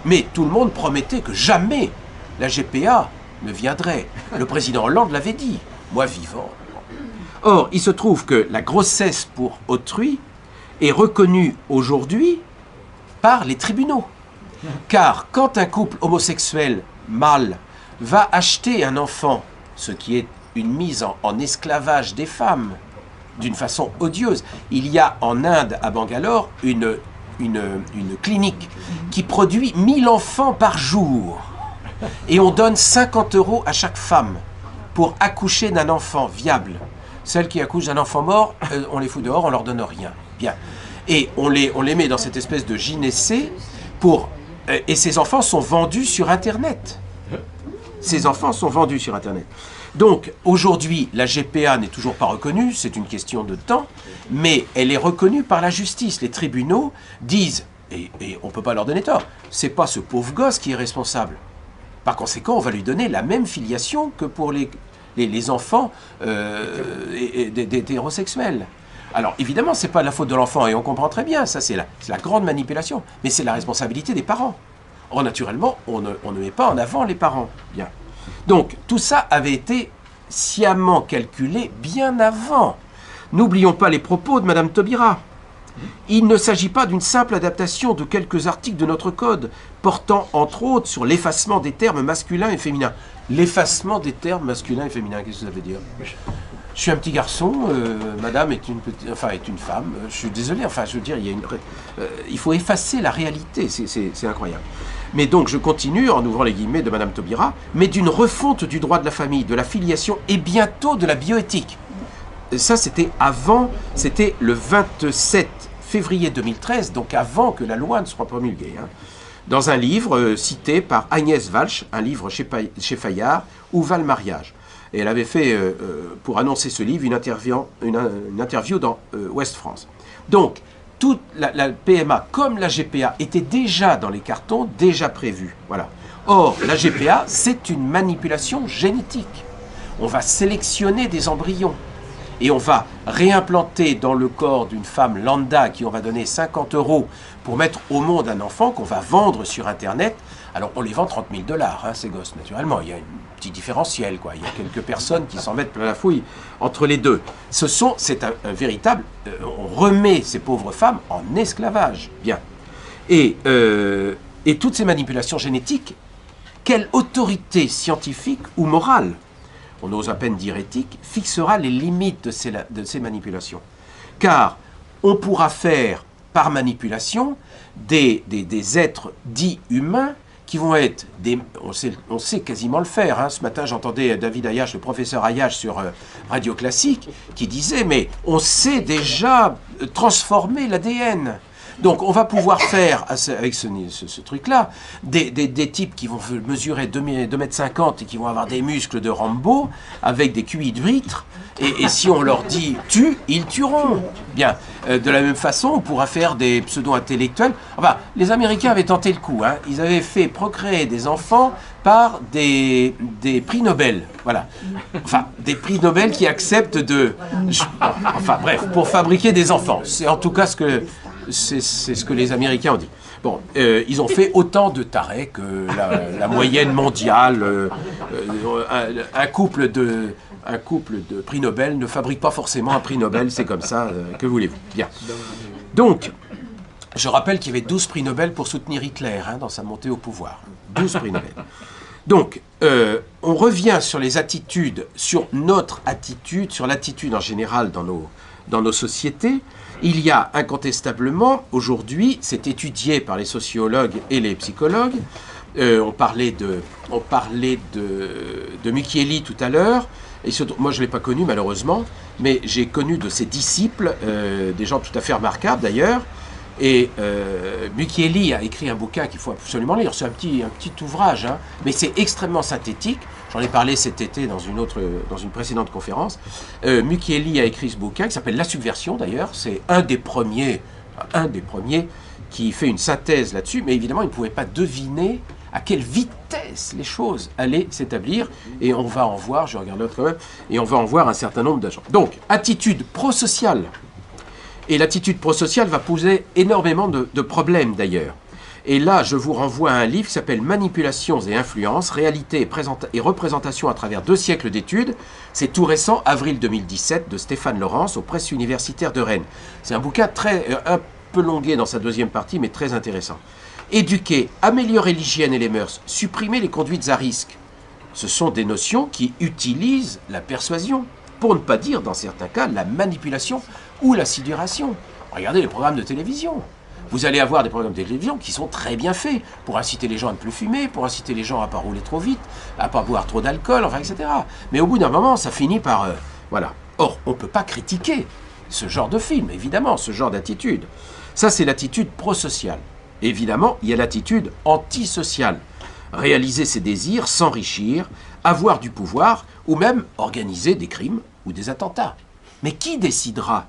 Speaker 2: mais tout le monde promettait que jamais la GPA ne viendrait. Le président Hollande l'avait dit, moi vivant. Or, il se trouve que la grossesse pour autrui est reconnue aujourd'hui par les tribunaux. Car quand un couple homosexuel mâle va acheter un enfant, ce qui est une mise en esclavage des femmes, d'une façon odieuse, il y a en Inde, à Bangalore, une clinique qui produit 1000 enfants par jour. Et on donne 50 € à chaque femme pour accoucher d'un enfant viable. Celles qui accouchent d'un enfant mort, on les fout dehors, on leur donne rien. Bien. Et on les met dans cette espèce de gynécée et ces enfants sont vendus sur Internet. Ces enfants sont vendus sur Internet. Donc, aujourd'hui, la GPA n'est toujours pas reconnue, c'est une question de temps, mais elle est reconnue par la justice. Les tribunaux disent, et on ne peut pas leur donner tort, c'est pas ce pauvre gosse qui est responsable. Par conséquent, on va lui donner la même filiation que pour les enfants hétérosexuels. Alors, évidemment, ce n'est pas la faute de l'enfant, et on comprend très bien, ça c'est la grande manipulation, mais c'est la responsabilité des parents. Or, naturellement, on ne met pas en avant les parents. Bien. Donc, tout ça avait été sciemment calculé bien avant. N'oublions pas les propos de Madame Taubira. Il ne s'agit pas d'une simple adaptation de quelques articles de notre code, portant entre autres sur l'effacement des termes masculins et féminins. L'effacement des termes masculins et féminins, qu'est-ce que ça veut dire? Je suis un petit garçon, madame est une femme, je suis désolé, je veux dire, il faut effacer la réalité, c'est incroyable. Mais donc, je continue en ouvrant les guillemets de Madame Taubira, mais d'une refonte du droit de la famille, de la filiation et bientôt de la bioéthique. Ça, c'était le 27 février 2013, donc avant que la loi ne soit promulguée. dans un livre cité par Agnès Walsh, un livre chez Fayard, Où va le mariage? Et elle avait fait, pour annoncer ce livre, une interview dans Ouest France. Donc, toute la PMA comme la GPA était déjà dans les cartons, déjà prévue. Voilà. Or, la GPA, c'est une manipulation génétique. On va sélectionner des embryons et on va réimplanter dans le corps d'une femme lambda à qui on va donner 50 € pour mettre au monde un enfant qu'on va vendre sur Internet. Alors, on les vend 30 000 $, hein, ces gosses, naturellement. Il y a un petit différentiel, quoi. Il y a quelques personnes qui s'en mettent plein la fouille entre les deux. C'est un véritable... on remet ces pauvres femmes en esclavage. Bien. Et toutes ces manipulations génétiques, quelle autorité scientifique ou morale, on ose à peine dire éthique, fixera les limites de ces manipulations? Car on pourra faire, par manipulation, des êtres dits humains qui vont être des... On sait quasiment le faire. Hein. Ce matin, j'entendais David Ayache, le professeur Ayache sur Radio Classique, qui disait, mais on sait déjà transformer l'ADN. Donc, on va pouvoir faire, avec ce truc-là, des types qui vont mesurer 2,50 m et qui vont avoir des muscles de Rambo, avec des QI d'huître, et si on leur dit « tue », ils tueront. Bien, de la même façon, on pourra faire des pseudo-intellectuels. Enfin, les Américains avaient tenté le coup. Hein. Ils avaient fait procréer des enfants par des prix Nobel. Voilà. Enfin, des prix Nobel qui acceptent de... Enfin, bref, pour fabriquer des enfants. C'est en tout cas ce que les Américains ont dit. Bon, ils ont fait autant de tarés que la moyenne mondiale. Un couple de prix Nobel ne fabrique pas forcément un prix Nobel, c'est comme ça, que voulez-vous. Bien. Donc, je rappelle qu'il y avait 12 prix Nobel pour soutenir Hitler hein, dans sa montée au pouvoir. 12 prix Nobel. Donc, on revient sur les attitudes, sur notre attitude, sur l'attitude en général dans nos sociétés. Il y a incontestablement, aujourd'hui, c'est étudié par les sociologues et les psychologues, on parlait de Michieli tout à l'heure, et surtout, moi je ne l'ai pas connu malheureusement, mais j'ai connu de ses disciples, des gens tout à fait remarquables d'ailleurs, et Michieli a écrit un bouquin qu'il faut absolument lire, c'est un petit ouvrage, hein, mais c'est extrêmement synthétique. J'en ai parlé cet été dans une précédente conférence. Michieli a écrit ce bouquin qui s'appelle La Subversion d'ailleurs. C'est un des premiers qui fait une synthèse là-dessus. Mais évidemment, il ne pouvait pas deviner à quelle vitesse les choses allaient s'établir. Et on va en voir, je regarde l'autre quand même, et on va en voir un certain nombre d'agents. Donc, attitude prosociale. Et l'attitude prosociale va poser énormément de problèmes d'ailleurs. Et là, je vous renvoie à un livre qui s'appelle « Manipulations et influences, réalité et représentation à travers 2 siècles d'études ». C'est tout récent, avril 2017, de Stéphane Laurence, aux presses universitaires de Rennes. C'est un bouquin un peu longué dans sa deuxième partie, mais très intéressant. Éduquer, améliorer l'hygiène et les mœurs, supprimer les conduites à risque. Ce sont des notions qui utilisent la persuasion, pour ne pas dire, dans certains cas, la manipulation ou la sidération. Regardez les programmes de télévision. Vous allez avoir des programmes de télévision qui sont très bien faits pour inciter les gens à ne plus fumer, pour inciter les gens à ne pas rouler trop vite, à ne pas boire trop d'alcool, enfin, etc. Mais au bout d'un moment, ça finit par... voilà. Or, on ne peut pas critiquer ce genre de film, évidemment, ce genre d'attitude. Ça, c'est l'attitude prosociale. Évidemment, il y a l'attitude antisociale. Réaliser ses désirs, s'enrichir, avoir du pouvoir, ou même organiser des crimes ou des attentats. Mais qui décidera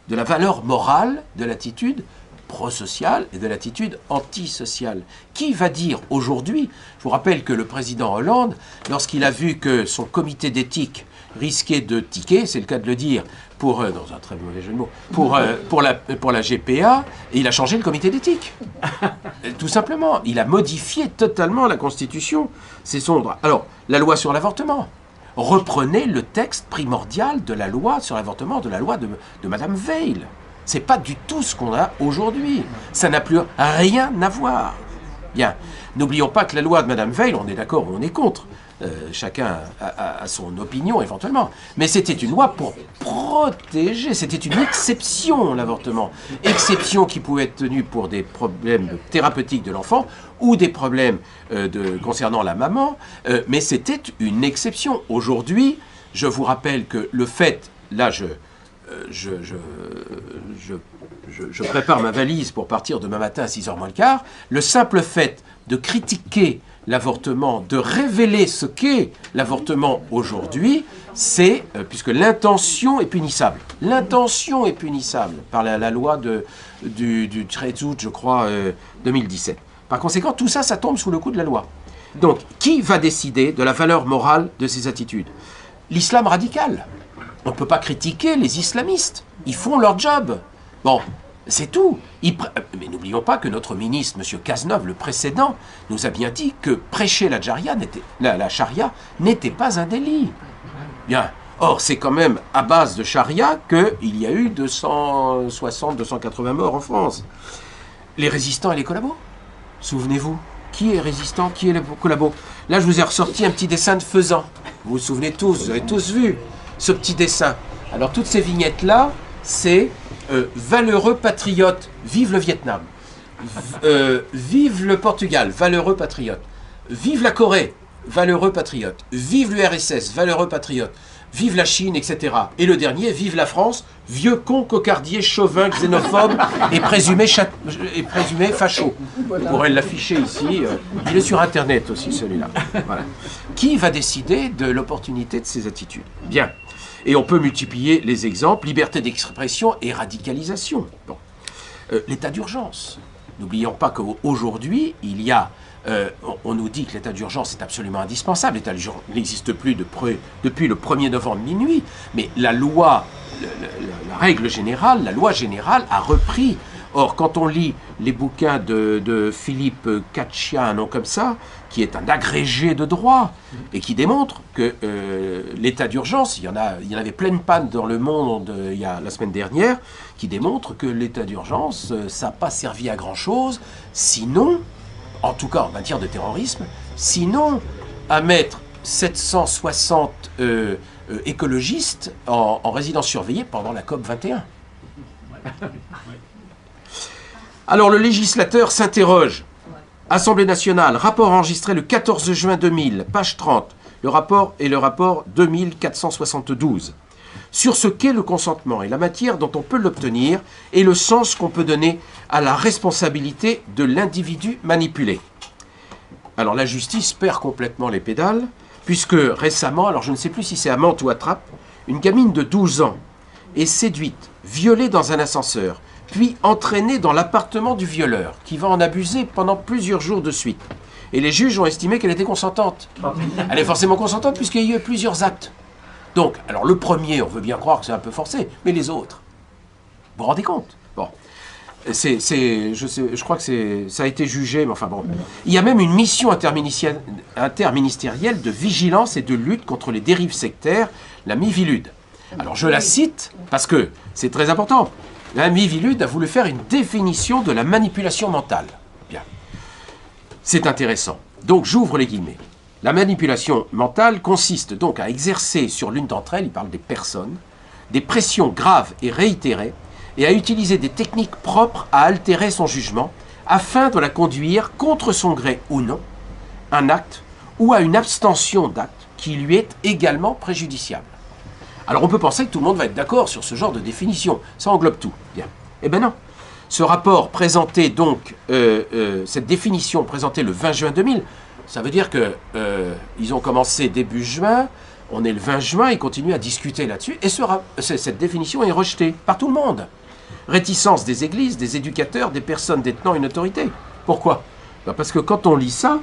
Speaker 2: de la valeur morale de l'attitude prosociale et de l'attitude antisociale? Qui va dire aujourd'hui, je vous rappelle que le président Hollande, lorsqu'il a vu que son comité d'éthique risquait de tiquer, c'est le cas de le dire, dans un très mauvais jeu de mots, pour la GPA, et il a changé le comité d'éthique. Tout simplement, il a modifié totalement la Constitution. C'est son droit. Alors, la loi sur l'avortement. Reprenez le texte primordial de la loi sur l'avortement, de la loi de Madame Veil. C'est pas du tout ce qu'on a aujourd'hui. Ça n'a plus rien à voir. Bien. N'oublions pas que la loi de Madame Veil, on est d'accord ou on est contre. Chacun a son opinion éventuellement. Mais c'était une loi pour protéger. C'était une exception, l'avortement. Exception qui pouvait être tenue pour des problèmes thérapeutiques de l'enfant ou des problèmes concernant la maman. Mais c'était une exception. Aujourd'hui, je vous rappelle que le fait, là je je prépare ma valise pour partir demain matin à 6h moins le quart, le simple fait de critiquer l'avortement, de révéler ce qu'est l'avortement aujourd'hui, c'est, puisque l'intention est punissable. L'intention est punissable par la loi du 13 août, je crois, 2017. Par conséquent, tout ça, ça tombe sous le coup de la loi. Donc, qui va décider de la valeur morale de ces attitudes? L'islam radical. On ne peut pas critiquer les islamistes. Ils font leur job. Bon, c'est tout. Mais n'oublions pas que notre ministre, M. Cazeneuve, le précédent, nous a bien dit que prêcher la charia n'était pas un délit. Bien. Or, c'est quand même à base de charia qu'il y a eu 260, 280 morts en France. Les résistants et les collabos. Souvenez-vous, qui est résistant, qui est le collabo? Là, je vous ai ressorti un petit dessin de Faisan. Vous vous souvenez tous, vous avez tous vu ce petit dessin. Alors, toutes ces vignettes-là, c'est valeureux patriote, vive le Vietnam. Vive le Portugal, valeureux patriote. Vive la Corée, valeureux patriote. Vive l'URSS, valeureux patriote. Vive la Chine, etc. Et le dernier, vive la France, vieux con, cocardier, chauvin, xénophobe et présumé facho. On pourrait l'afficher ici. Il est sur Internet aussi, celui-là. Voilà. Qui va décider de l'opportunité de ces attitudes? Bien. Et on peut multiplier les exemples, liberté d'expression et radicalisation. Bon. L'état d'urgence. N'oublions pas qu'aujourd'hui, il y a... on nous dit que l'état d'urgence est absolument indispensable. L'état d'urgence n'existe plus depuis le 1er novembre minuit, mais la loi, la règle générale, la loi générale a repris. Or, quand on lit les bouquins de Philippe Caccia, un nom comme ça, qui est un agrégé de droit, et qui démontre que l'état d'urgence, il y en avait pleine panne dans le monde la semaine dernière, qui démontre que l'état d'urgence, ça n'a pas servi à grand-chose, sinon... en tout cas en matière de terrorisme, sinon à mettre 760 écologistes en résidence surveillée pendant la COP 21. Alors le législateur s'interroge. Assemblée nationale, rapport enregistré le 14 juin 2000, page 30. Le rapport est le rapport 2472. Sur ce qu'est le consentement et la matière dont on peut l'obtenir et le sens qu'on peut donner à la responsabilité de l'individu manipulé. Alors la justice perd complètement les pédales, puisque récemment, alors je ne sais plus si c'est à Mantes ou à Trappes, une gamine de 12 ans est séduite, violée dans un ascenseur, puis entraînée dans l'appartement du violeur, qui va en abuser pendant plusieurs jours de suite. Et les juges ont estimé qu'elle était consentante. Elle est forcément consentante puisqu'il y a eu plusieurs actes. Donc, alors le premier, on veut bien croire que c'est un peu forcé, mais les autres, vous vous rendez compte? Bon, je crois que ça a été jugé, mais enfin bon. Il y a même une mission interministérielle de vigilance et de lutte contre les dérives sectaires, la Miviludes. Alors je la cite parce que c'est très important. La Miviludes a voulu faire une définition de la manipulation mentale. Bien. C'est intéressant. Donc j'ouvre les guillemets. La manipulation mentale consiste donc à exercer sur l'une d'entre elles, il parle des personnes, des pressions graves et réitérées, et à utiliser des techniques propres à altérer son jugement, afin de la conduire, contre son gré ou non, à un acte ou à une abstention d'acte qui lui est également préjudiciable. Alors on peut penser que tout le monde va être d'accord sur ce genre de définition, ça englobe tout. Bien. Eh bien non. Ce rapport présenté donc, cette définition présentée le 20 juin 2000, ça veut dire qu'ils ont commencé début juin, on est le 20 juin, ils continuent à discuter là-dessus, et cette définition est rejetée par tout le monde. Réticence des églises, des éducateurs, des personnes détenant une autorité. Pourquoi? Parce que quand on lit ça,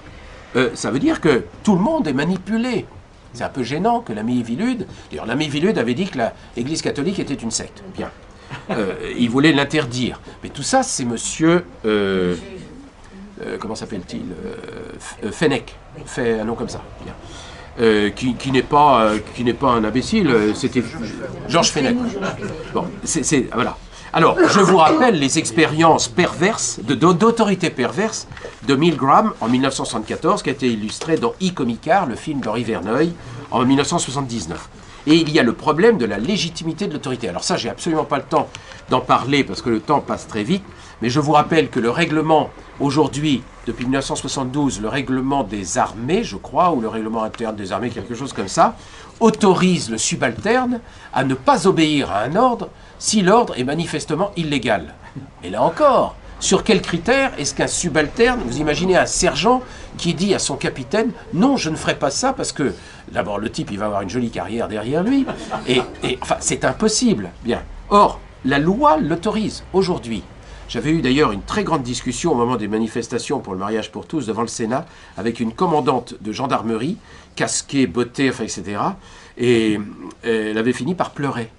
Speaker 2: ça veut dire que tout le monde est manipulé. C'est un peu gênant que la Miviludes... D'ailleurs, la Miviludes avait dit que l'Église catholique était une secte. Bien. Il voulait l'interdire. Mais tout ça, c'est monsieur... comment s'appelle-t-il Fenech. Fait un nom comme ça. Bien. Qui n'est pas un imbécile. C'était Georges Fenech. Bon, voilà. Alors, je vous rappelle les expériences perverses, d'autorité perverse de Milgram en 1974, qui a été illustré dans I-Comicar, le film d'Henri Verneuil, en 1979. Et il y a le problème de la légitimité de l'autorité. Alors ça, j'ai absolument pas le temps d'en parler, parce que le temps passe très vite, mais je vous rappelle que le règlement, aujourd'hui, depuis 1972, le règlement des armées, je crois, ou le règlement interne des armées, quelque chose comme ça, autorise le subalterne à ne pas obéir à un ordre si l'ordre est manifestement illégal. Et là encore, sur quels critères est-ce qu'un subalterne, vous imaginez un sergent qui dit à son capitaine « Non, je ne ferai pas ça parce que, d'abord, le type, il va avoir une jolie carrière derrière lui. Et enfin, c'est impossible. » Bien. Or, la loi l'autorise aujourd'hui. J'avais eu d'ailleurs une très grande discussion au moment des manifestations pour le mariage pour tous devant le Sénat avec une commandante de gendarmerie, casquée, bottée, enfin, etc. Et elle avait fini par pleurer.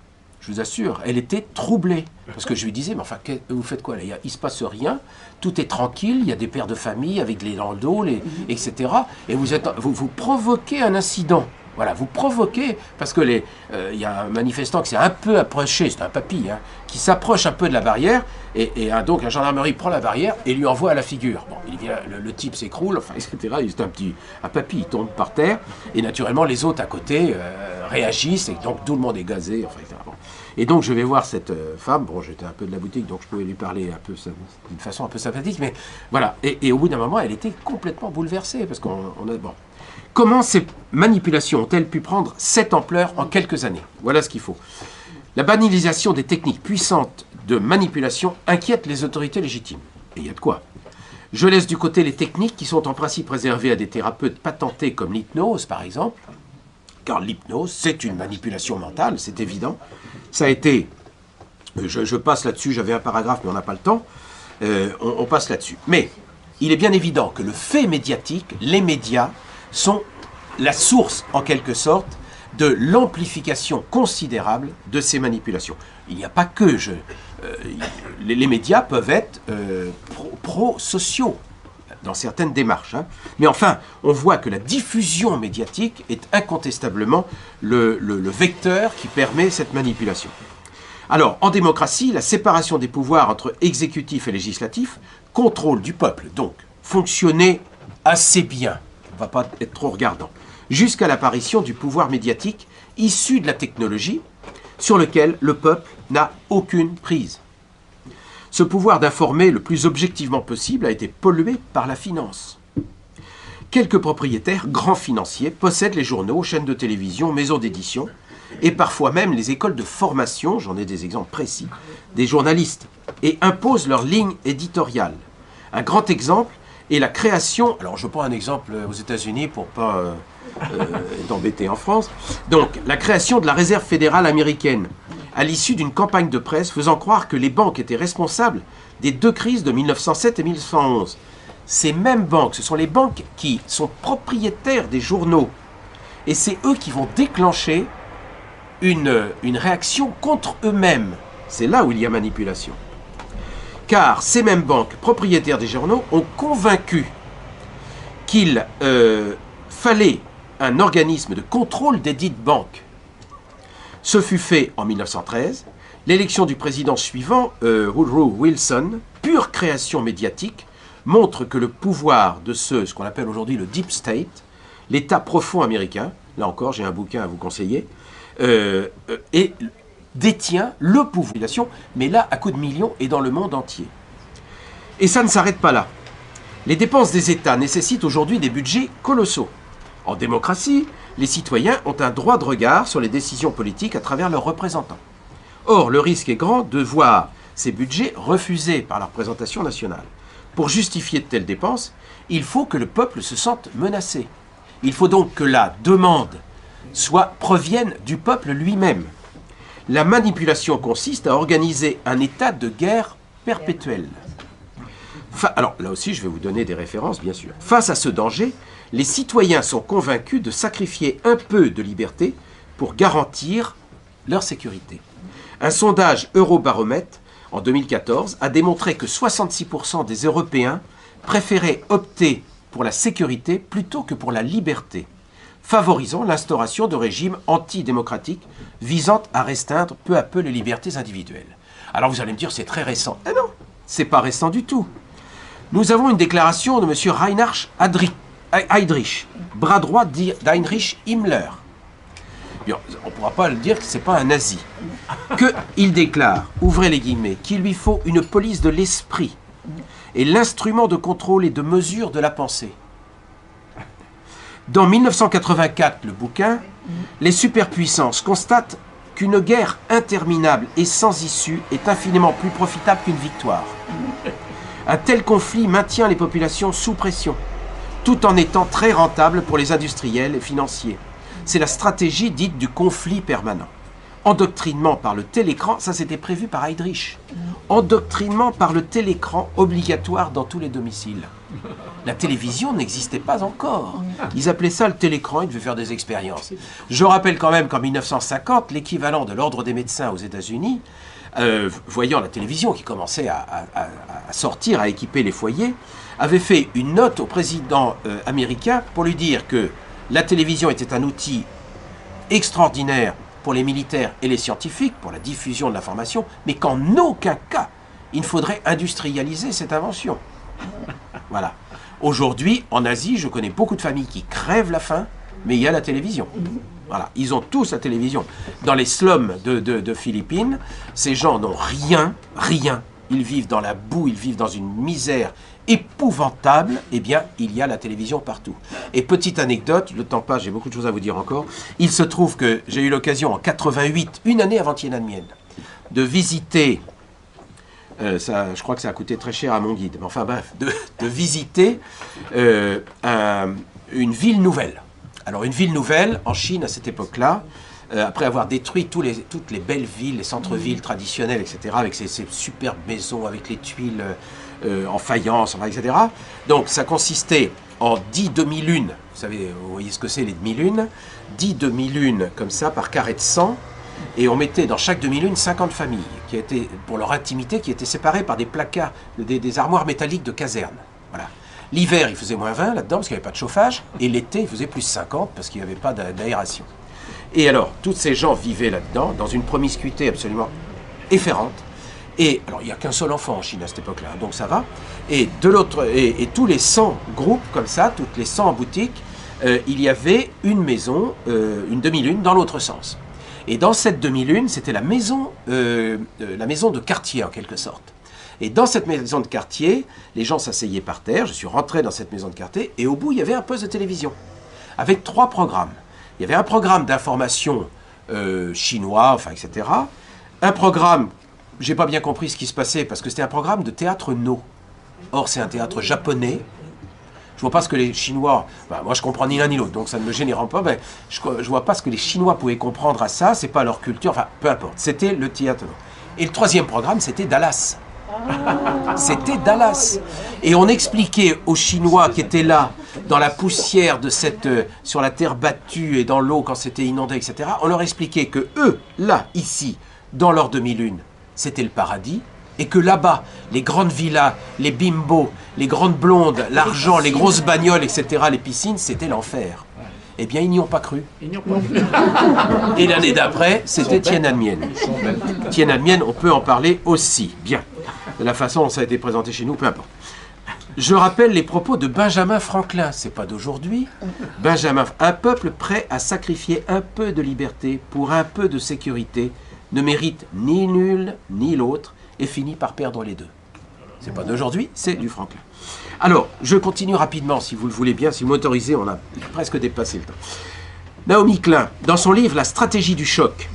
Speaker 2: Je vous assure, elle était troublée. Parce que je lui disais, mais enfin, vous faites quoi là? Il ne se passe rien, tout est tranquille, il y a des pères de famille avec les dans le dos, etc. Et vous provoquez un incident. Voilà, vous provoquez, parce que il y a un manifestant qui s'est un peu approché, c'est un papy, hein, qui s'approche un peu de la barrière, et donc la gendarmerie prend la barrière et lui envoie à la figure. Bon, le type s'écroule, enfin, etc. C'est un papy, il tombe par terre, et naturellement les autres à côté réagissent, et donc tout le monde est gazé, enfin, etc. Bon. Et donc je vais voir cette femme, bon, j'étais un peu de la boutique, donc je pouvais lui parler un peu d'une façon un peu sympathique, mais voilà, et au bout d'un moment, elle était complètement bouleversée, parce qu'on a... Bon. Comment ces manipulations ont-elles pu prendre cette ampleur en quelques années? Voilà ce qu'il faut. La banalisation des techniques puissantes de manipulation inquiète les autorités légitimes. Et il y a de quoi. Je laisse du côté les techniques qui sont en principe réservées à des thérapeutes patentés comme l'hypnose, par exemple. Car l'hypnose, c'est une manipulation mentale, c'est évident. Ça a été... Je passe là-dessus, j'avais un paragraphe, mais on n'a pas le temps. On passe là-dessus. Mais il est bien évident que le fait médiatique, les médias, sont la source, en quelque sorte, de l'amplification considérable de ces manipulations. Il n'y a pas que... les médias peuvent être pro-sociaux dans certaines démarches. Hein. Mais enfin, on voit que la diffusion médiatique est incontestablement le vecteur qui permet cette manipulation. Alors, en démocratie, la séparation des pouvoirs entre exécutif et législatif, contrôle du peuple, donc, fonctionnait assez bien. On ne va pas être trop regardant, jusqu'à l'apparition du pouvoir médiatique issu de la technologie sur lequel le peuple n'a aucune prise. Ce pouvoir d'informer le plus objectivement possible a été pollué par la finance. Quelques propriétaires, grands financiers, possèdent les journaux, chaînes de télévision, maisons d'édition et parfois même les écoles de formation, j'en ai des exemples précis, des journalistes, et imposent leur ligne éditoriale. Un grand exemple et la création, alors je prends un exemple aux États-Unis pour pas t'embêter en France, donc la création de la réserve fédérale américaine à l'issue d'une campagne de presse faisant croire que les banques étaient responsables des deux crises de 1907 et 1911. Ces mêmes banques, ce sont les banques qui sont propriétaires des journaux et c'est eux qui vont déclencher une réaction contre eux-mêmes. C'est là où il y a manipulation. Car ces mêmes banques propriétaires des journaux ont convaincu qu'il fallait un organisme de contrôle des dites banques. Ce fut fait en 1913. L'élection du président suivant, Woodrow Wilson, pure création médiatique, montre que le pouvoir de ce qu'on appelle aujourd'hui le Deep State, l'État profond américain, là encore j'ai un bouquin à vous conseiller, et détient le pouvoir, mais là, à coups de millions et dans le monde entier. Et ça ne s'arrête pas là. Les dépenses des États nécessitent aujourd'hui des budgets colossaux. En démocratie, les citoyens ont un droit de regard sur les décisions politiques à travers leurs représentants. Or, le risque est grand de voir ces budgets refusés par la représentation nationale. Pour justifier de telles dépenses, il faut que le peuple se sente menacé. Il faut donc que la demande provienne du peuple lui-même. La manipulation consiste à organiser un état de guerre perpétuelle. Alors, là aussi, je vais vous donner des références, bien sûr. Face à ce danger, les citoyens sont convaincus de sacrifier un peu de liberté pour garantir leur sécurité. Un sondage Eurobaromètre, en 2014, a démontré que 66% des Européens préféraient opter pour la sécurité plutôt que pour la liberté, favorisant l'instauration de régimes antidémocratiques visant à restreindre peu à peu les libertés individuelles. Alors vous allez me dire, c'est très récent. Eh non, c'est pas récent du tout. Nous avons une déclaration de M. Reinhard Heydrich, bras droit d'Heinrich Himmler. Bien, on ne pourra pas le dire que ce n'est pas un nazi. Qu'il déclare, ouvrez les guillemets, qu'il lui faut une police de l'esprit et l'instrument de contrôle et de mesure de la pensée. Dans 1984, le bouquin, les superpuissances constatent qu'une guerre interminable et sans issue est infiniment plus profitable qu'une victoire. Un tel conflit maintient les populations sous pression, tout en étant très rentable pour les industriels et financiers. C'est la stratégie dite du conflit permanent. Endoctrinement par le télécran, ça c'était prévu par Heydrich. Endoctrinement par le télécran obligatoire dans tous les domiciles. La télévision n'existait pas encore. Ils appelaient ça le télécran, ils devaient faire des expériences. Je rappelle quand même qu'en 1950, l'équivalent de l'ordre des médecins aux États-Unis, voyant la télévision qui commençait à sortir, à équiper les foyers, avait fait une note au président américain pour lui dire que la télévision était un outil extraordinaire pour les militaires et les scientifiques, pour la diffusion de l'information, mais qu'en aucun cas, il faudrait industrialiser cette invention. Voilà. Aujourd'hui, en Asie, je connais beaucoup de familles qui crèvent la faim, mais il y a la télévision. Voilà. Ils ont tous la télévision. Dans les slums de Philippines, ces gens n'ont rien. Ils vivent dans la boue, ils vivent dans une misère épouvantable. Eh bien, il y a la télévision partout. Et petite anecdote, le temps passe, j'ai beaucoup de choses à vous dire encore. Il se trouve que j'ai eu l'occasion en 88, une année avant Tiananmen, de visiter... je crois que ça a coûté très cher à mon guide, mais enfin bref, de visiter une ville nouvelle. Alors une ville nouvelle en Chine à cette époque-là, après avoir détruit toutes les belles villes, les centres-villes traditionnels, etc., avec ces superbes maisons, avec les tuiles en faïence, enfin, etc. Donc ça consistait en 10 demi-lunes, vous voyez ce que c'est les demi-lunes, 10 demi-lunes comme ça par carré de 100, et on mettait dans chaque demi-lune 50 familles, qui étaient, pour leur intimité, qui étaient séparées par des placards, des armoires métalliques de caserne. Voilà. L'hiver, il faisait moins 20 là-dedans, parce qu'il n'y avait pas de chauffage, et l'été, il faisait plus 50, parce qu'il n'y avait pas d'aération. Et alors, tous ces gens vivaient là-dedans, dans une promiscuité absolument efférente. Et alors, il n'y a qu'un seul enfant en Chine à cette époque-là, donc ça va. Et de l'autre, et tous les 100 groupes, comme ça, toutes les 100 boutiques, il y avait une maison, une demi-lune, dans l'autre sens. Et dans cette demi-lune, c'était la maison de quartier, en quelque sorte. Et dans cette maison de quartier, les gens s'asseyaient par terre. Je suis rentré dans cette maison de quartier, et au bout, il y avait un poste de télévision, avec 3 programmes. Il y avait un programme d'information chinois, enfin, etc. Un programme, j'ai pas bien compris ce qui se passait, parce que c'était un programme de théâtre No. Or, c'est un théâtre japonais. Je vois pas ce que les Chinois... Ben, moi, je comprends ni l'un ni l'autre, donc ça ne me génère pas. Ben, je vois pas ce que les Chinois pouvaient comprendre à ça. C'est pas leur culture. Enfin, peu importe. C'était le théâtre. Et le 3e programme, c'était Dallas. C'était Dallas. Et on expliquait aux Chinois qui étaient là, dans la poussière de sur la terre battue et dans l'eau quand c'était inondé, etc. On leur expliquait que eux, là, ici, dans leur demi-lune, c'était le paradis. Et que là-bas, les grandes villas, les bimbos, les grandes blondes, l'argent, les grosses bagnoles, etc., les piscines, c'était l'enfer. Eh bien, ils n'y ont pas cru. Et l'année d'après, c'était Tiananmen. Tiananmen, on peut en parler aussi. Bien. De la façon dont ça a été présenté chez nous, peu importe. Je rappelle les propos de Benjamin Franklin. C'est pas d'aujourd'hui. Benjamin, un peuple prêt à sacrifier un peu de liberté pour un peu de sécurité ne mérite ni l'une ni l'autre et finit par perdre les deux. C'est pas d'aujourd'hui, c'est du Franklin. Alors, je continue rapidement, si vous le voulez bien, si vous m'autorisez, on a presque dépassé le temps. Naomi Klein, dans son livre « La stratégie du choc »,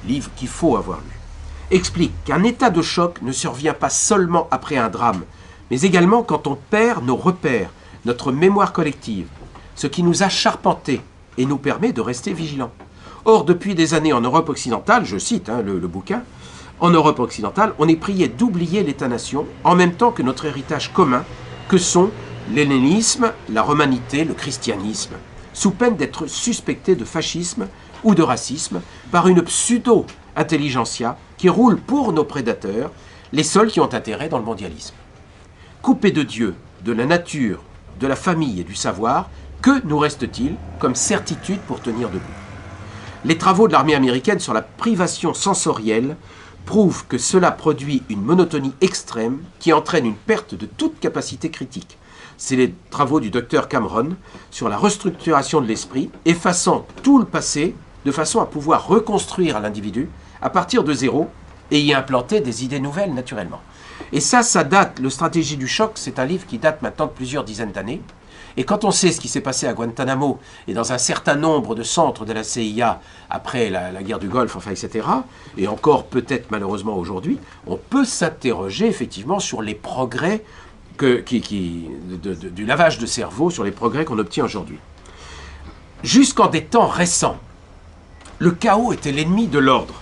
Speaker 2: livre qu'il faut avoir lu, explique qu'un état de choc ne survient pas seulement après un drame, mais également quand on perd nos repères, notre mémoire collective, ce qui nous a charpentés et nous permet de rester vigilants. Or, depuis des années en Europe occidentale, je cite le bouquin, en Europe occidentale, on est prié d'oublier l'État-nation en même temps que notre héritage commun, que sont l'hellénisme, la romanité, le christianisme, sous peine d'être suspectés de fascisme ou de racisme par une pseudo-intelligentsia qui roule pour nos prédateurs, les seuls qui ont intérêt dans le mondialisme. Coupés de Dieu, de la nature, de la famille et du savoir, que nous reste-t-il comme certitude pour tenir debout? Les travaux de l'armée américaine sur la privation sensorielle prouvent que cela produit une monotonie extrême qui entraîne une perte de toute capacité critique. C'est les travaux du docteur Cameron sur la restructuration de l'esprit, effaçant tout le passé de façon à pouvoir reconstruire l'individu à partir de zéro et y implanter des idées nouvelles naturellement. Et ça date, le Stratégie du choc, c'est un livre qui date maintenant de plusieurs dizaines d'années. Et quand on sait ce qui s'est passé à Guantanamo et dans un certain nombre de centres de la CIA après la guerre du Golfe, enfin, etc., et encore peut-être malheureusement aujourd'hui, on peut s'interroger effectivement sur les progrès du lavage de cerveau, sur les progrès qu'on obtient aujourd'hui. Jusqu'en des temps récents, le chaos était l'ennemi de l'ordre.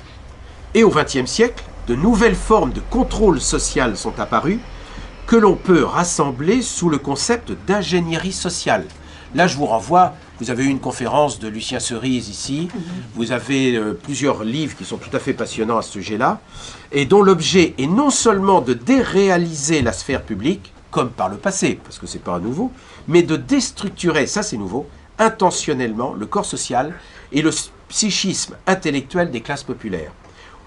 Speaker 2: Et au XXe siècle, de nouvelles formes de contrôle social sont apparues que l'on peut rassembler sous le concept d'ingénierie sociale. Là, je vous renvoie, vous avez eu une conférence de Lucien Cerise ici, vous avez plusieurs livres qui sont tout à fait passionnants à ce sujet-là, et dont l'objet est non seulement de déréaliser la sphère publique, comme par le passé, parce que c'est pas nouveau, mais de déstructurer, ça c'est nouveau, intentionnellement le corps social et le psychisme intellectuel des classes populaires.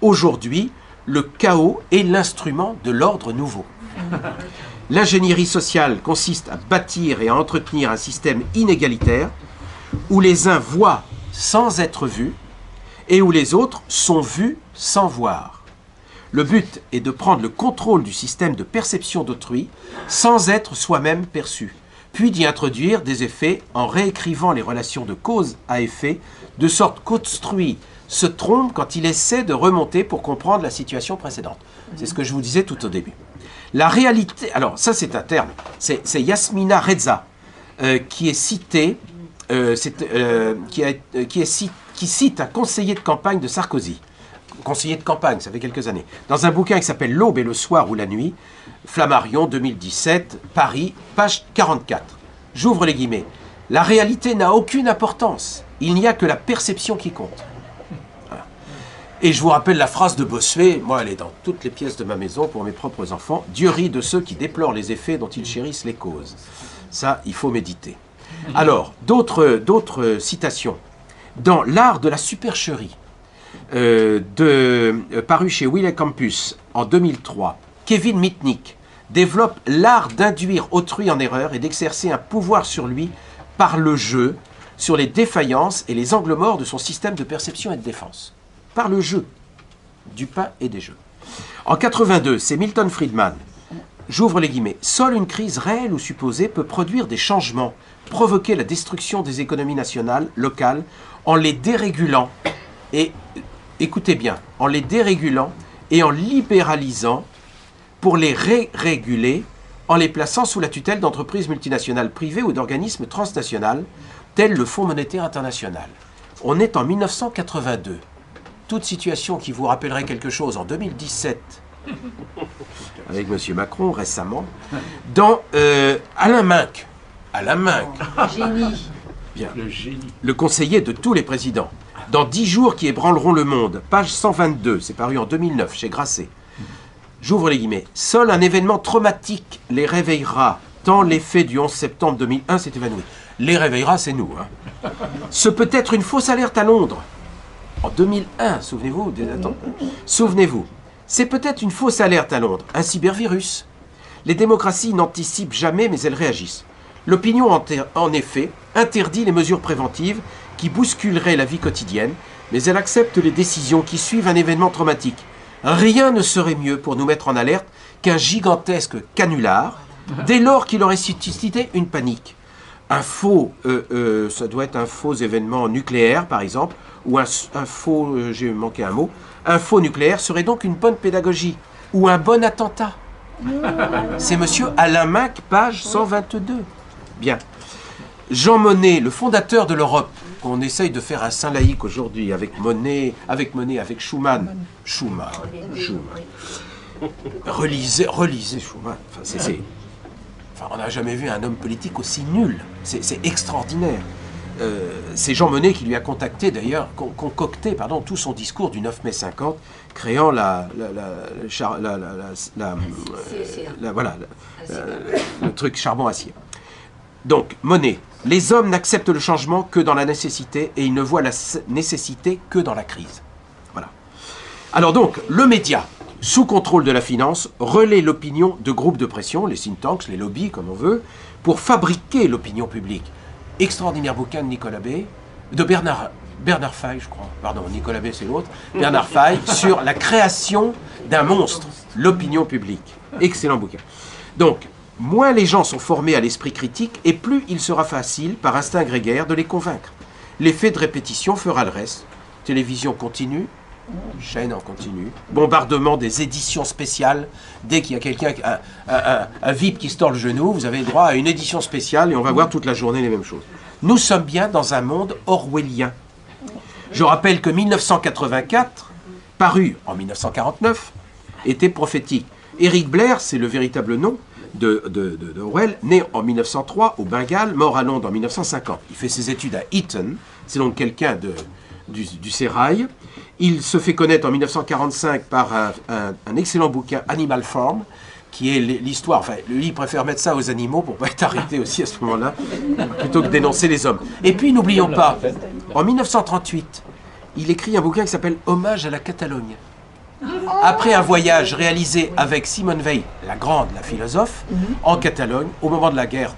Speaker 2: Aujourd'hui, le chaos est l'instrument de l'ordre nouveau. L'ingénierie sociale consiste à bâtir et à entretenir un système inégalitaire où les uns voient sans être vus et où les autres sont vus sans voir. Le but est de prendre le contrôle du système de perception d'autrui sans être soi-même perçu, puis d'y introduire des effets en réécrivant les relations de cause à effet, de sorte qu'autrui se trompe quand il essaie de remonter pour comprendre la situation précédente. C'est ce que je vous disais tout au début. La réalité, alors ça c'est un terme, c'est Yasmina Reza qui est cité, qui cite un conseiller de campagne de Sarkozy, conseiller de campagne, ça fait quelques années, dans un bouquin qui s'appelle L'aube et le soir ou la nuit, Flammarion 2017, Paris, page 44. J'ouvre les guillemets. La réalité n'a aucune importance, il n'y a que la perception qui compte. Et je vous rappelle la phrase de Bossuet, moi elle est dans toutes les pièces de ma maison pour mes propres enfants, « Dieu rit de ceux qui déplorent les effets dont ils chérissent les causes ». Ça, il faut méditer. Alors, d'autres citations. Dans L'art de la supercherie, paru chez Wiley Campus en 2003, Kevin Mitnick développe l'art d'induire autrui en erreur et d'exercer un pouvoir sur lui par le jeu, sur les défaillances et les angles morts de son système de perception et de défense. Par le jeu, du pain et des jeux. En 82, c'est Milton Friedman, j'ouvre les guillemets, « Seule une crise réelle ou supposée peut produire des changements, provoquer la destruction des économies nationales, locales, en les dérégulant, et écoutez bien, en les dérégulant et en libéralisant pour les réguler, en les plaçant sous la tutelle d'entreprises multinationales privées ou d'organismes transnationaux, tels le Fonds monétaire international. » On est en 1982. Toute situation qui vous rappellerait quelque chose en 2017, avec M. Macron récemment, dans Alain Minck. Alain Minck.
Speaker 4: Génie.
Speaker 2: Bien. Le conseiller de tous les présidents. Dans 10 jours qui ébranleront le monde, page 122, c'est paru en 2009 chez Grasset. J'ouvre les guillemets. Seul un événement traumatique les réveillera, tant l'effet du 11 septembre 2001 s'est évanoui. Les réveillera, c'est nous. Hein. Ce peut être une fausse alerte à Londres. En 2001, souvenez-vous, souvenez-vous, c'est peut-être une fausse alerte à Londres, un cybervirus. Les démocraties n'anticipent jamais, mais elles réagissent. L'opinion, en effet, interdit les mesures préventives qui bousculeraient la vie quotidienne, mais elle accepte les décisions qui suivent un événement traumatique. Rien ne serait mieux pour nous mettre en alerte qu'un gigantesque canular, dès lors qu'il aurait suscité une panique. Un faux, ça doit être un faux événement nucléaire, par exemple, ou un faux, j'ai manqué un mot, un faux nucléaire serait donc une bonne pédagogie, ou un bon attentat. C'est monsieur Alain Minck, page 122. Bien. Jean Monnet, le fondateur de l'Europe, qu'on essaye de faire un saint laïque aujourd'hui, avec Monnet, avec Schuman. Relisez Schuman. Enfin, on n'a jamais vu un homme politique aussi nul. C'est extraordinaire. C'est Jean Monnet qui lui a concocté tout son discours du 9 mai 50, créant le truc charbon-acier. Donc, Monnet, les hommes n'acceptent le changement que dans la nécessité et ils ne voient la nécessité que dans la crise. Voilà. Alors donc, le média, sous contrôle de la finance, relaie l'opinion de groupes de pression, les think tanks, les lobbies, comme on veut, pour fabriquer l'opinion publique. Extraordinaire bouquin de Nicolas Bay, de Bernard Fay, je crois. Pardon, Nicolas Bay, c'est l'autre. Bernard Fay, sur la création d'un monstre, l'opinion publique. Excellent bouquin. Donc, moins les gens sont formés à l'esprit critique et plus il sera facile, par instinct grégaire, de les convaincre. L'effet de répétition fera le reste. Télévision continue, chaîne en continu, bombardement des éditions spéciales. Dès qu'il y a quelqu'un, un VIP qui se tord le genou, vous avez le droit à une édition spéciale et on va voir toute la journée les mêmes choses. Nous sommes bien dans un monde orwellien. Je rappelle que 1984, paru en 1949, était prophétique. Eric Blair, c'est le véritable nom d'Orwell, né en 1903 au Bengale, mort à Londres en 1950. Il fait ses études à Eton, c'est donc quelqu'un du sérail. Il se fait connaître en 1945 par un excellent bouquin, Animal Farm, qui est l'histoire, enfin, lui, il préfère mettre ça aux animaux pour ne pas être arrêté aussi à ce moment-là, plutôt que dénoncer les hommes. Et puis, n'oublions pas, en 1938, il écrit un bouquin qui s'appelle « Hommage à la Catalogne ». Après un voyage réalisé avec Simone Weil, la grande, la philosophe, en Catalogne, au moment de la guerre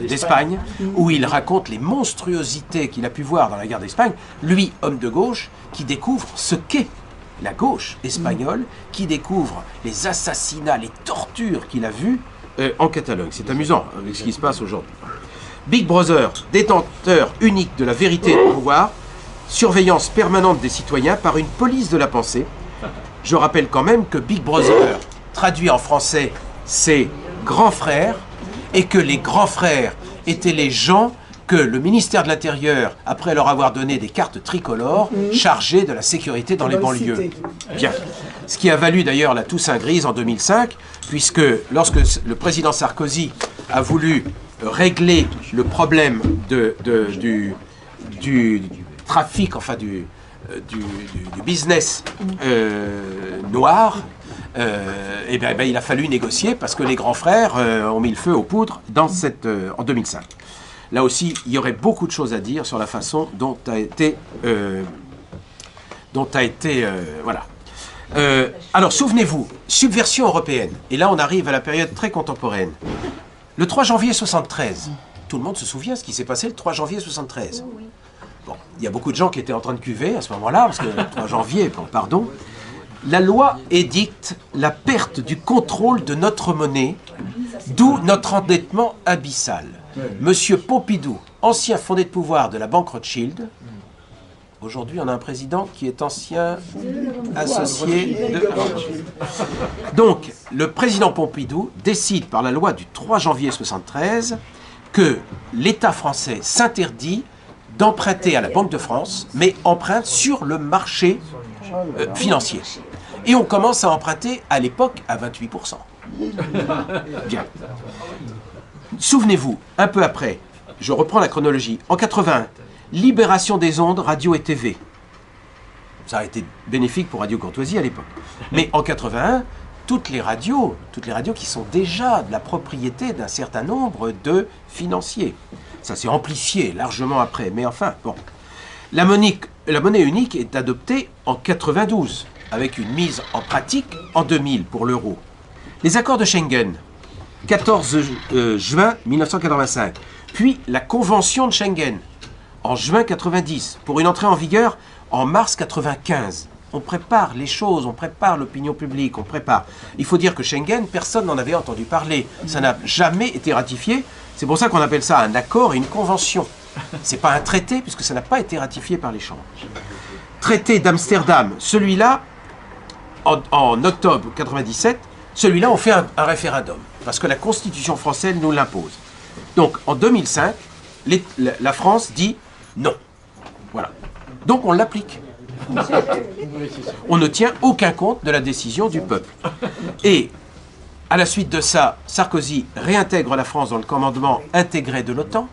Speaker 2: d'Espagne, où il raconte les monstruosités qu'il a pu voir dans la guerre d'Espagne, lui, homme de gauche, qui découvre ce qu'est la gauche espagnole, qui découvre les assassinats, les tortures qu'il a vues en Catalogne. C'est amusant avec ce qui se passe aujourd'hui. Big Brother, détenteur unique de la vérité et du pouvoir, surveillance permanente des citoyens par une police de la pensée. Je rappelle quand même que Big Brother, traduit en français, c'est grand frère, et que les grands frères étaient les gens que le ministère de l'Intérieur, après leur avoir donné des cartes tricolores, chargés de la sécurité dans les banlieues. Bien. Ce qui a valu d'ailleurs la Toussaint grise en 2005, puisque lorsque le président Sarkozy a voulu régler le problème du trafic, enfin du business noir, et bien, il a fallu négocier parce que les grands frères ont mis le feu aux poudres en 2005. Là aussi, il y aurait beaucoup de choses à dire sur la façon dont a été... voilà. Alors, souvenez-vous, subversion européenne. Et là, on arrive à la période très contemporaine. Le 3 janvier 73, tout le monde se souvient ce qui s'est passé le 3 janvier 73. Bon, il y a beaucoup de gens qui étaient en train de cuver à ce moment-là, parce que le 3 janvier, pardon, la loi édicte la perte du contrôle de notre monnaie, d'où notre endettement abyssal. Monsieur Pompidou, ancien fondé de pouvoir de la banque Rothschild, aujourd'hui on a un président qui est ancien associé de... Donc, le président Pompidou décide par la loi du 3 janvier 73 que l'État français s'interdit d'emprunter à la Banque de France, mais emprunte sur le marché financier. Et on commence à emprunter à l'époque à 28%. Bien. Souvenez-vous, un peu après, je reprends la chronologie, en 81, libération des ondes radio et TV. Ça a été bénéfique pour Radio Courtoisie à l'époque. Mais en 81, toutes les radios qui sont déjà de la propriété d'un certain nombre de financiers. Ça s'est amplifié largement après, mais enfin, bon. La monnaie unique est adoptée en 92, avec une mise en pratique en 2000 pour l'euro. Les accords de Schengen, 14 juin 1985, puis la convention de Schengen, en juin 90, pour une entrée en vigueur en mars 95. On prépare les choses, on prépare l'opinion publique, on prépare. Il faut dire que Schengen, personne n'en avait entendu parler. Ça n'a jamais été ratifié. C'est pour ça qu'on appelle ça un accord et une convention. Ce n'est pas un traité, puisque ça n'a pas été ratifié par les chambres. Traité d'Amsterdam, celui-là, en octobre 97, celui-là, on fait un référendum, parce que la Constitution française nous l'impose. Donc, en 2005, la France dit non. Voilà. Donc, on l'applique. On ne tient aucun compte de la décision du peuple. Et à la suite de ça, Sarkozy réintègre la France dans le commandement intégré de l'OTAN.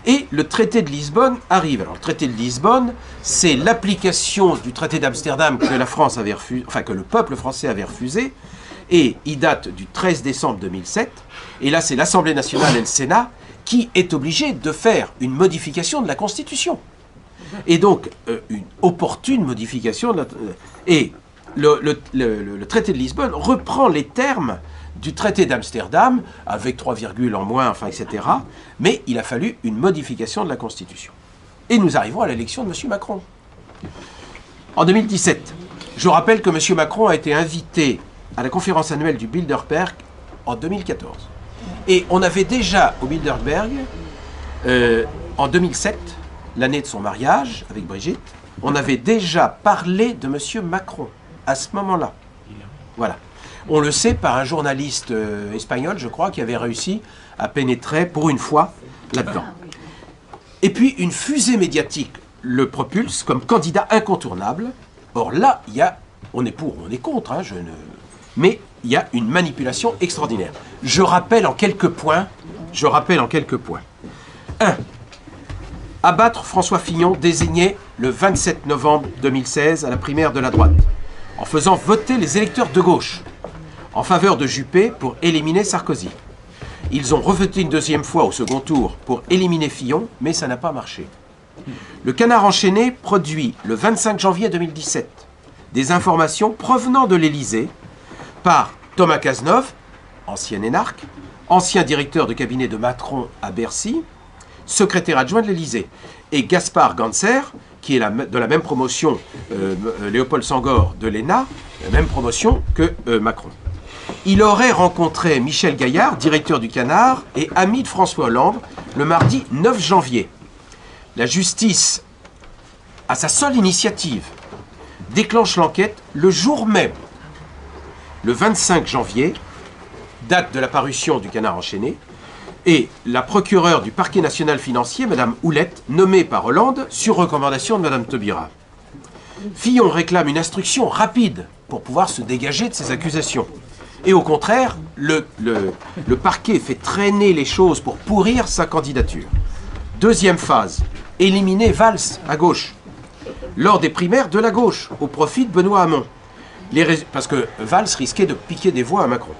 Speaker 2: Et le traité de Lisbonne arrive. Alors le traité de Lisbonne, c'est l'application du traité d'Amsterdam que la France avait refusé, enfin que le peuple français avait refusé. Et il date du 13 décembre 2007. Et là, c'est l'Assemblée nationale et le Sénat qui est obligé de faire une modification de la Constitution. Et donc, une opportune modification. Et le traité de Lisbonne reprend les termes du traité d'Amsterdam, avec 3 virgules en moins, enfin, etc. Mais il a fallu une modification de la Constitution. Et nous arrivons à l'élection de M. Macron. En 2017, je rappelle que M. Macron a été invité à la conférence annuelle du Bilderberg en 2014. Et on avait déjà, au Bilderberg, en 2007, l'année de son mariage avec Brigitte, on avait déjà parlé de M. Macron, à ce moment-là. Voilà. On le sait par un journaliste espagnol, je crois, qui avait réussi à pénétrer, pour une fois, là-dedans. Et puis, une fusée médiatique le propulse comme candidat incontournable. Or là, il y a, on est pour ou on est contre, hein, mais il y a une manipulation extraordinaire. Je rappelle en quelques points. 1. Abattre François Fillon, désigné le 27 novembre 2016 à la primaire de la droite, en faisant voter les électeurs de gauche en faveur de Juppé pour éliminer Sarkozy. Ils ont revoté une deuxième fois au second tour pour éliminer Fillon, mais ça n'a pas marché. Le Canard enchaîné produit le 25 janvier 2017 des informations provenant de l'Élysée par Thomas Cazeneuve, ancien énarque, ancien directeur de cabinet de Macron à Bercy, secrétaire adjoint de l'Élysée, et Gaspard Ganser, qui est de la même promotion, Léopold Senghor de l'ENA, la même promotion que Macron. Il aurait rencontré Michel Gaillard, directeur du Canard, et ami de François Hollande, le mardi 9 janvier. La justice, à sa seule initiative, déclenche l'enquête le jour même, le 25 janvier, date de la parution du Canard enchaîné, et la procureure du parquet national financier, Mme Houlette, nommée par Hollande sur recommandation de Mme Taubira. Fillon réclame une instruction rapide pour pouvoir se dégager de ces accusations. Et au contraire, le parquet fait traîner les choses pour pourrir sa candidature. Deuxième phase, éliminer Valls à gauche, lors des primaires de la gauche, au profit de Benoît Hamon. Parce que Valls risquait de piquer des voix à Macron.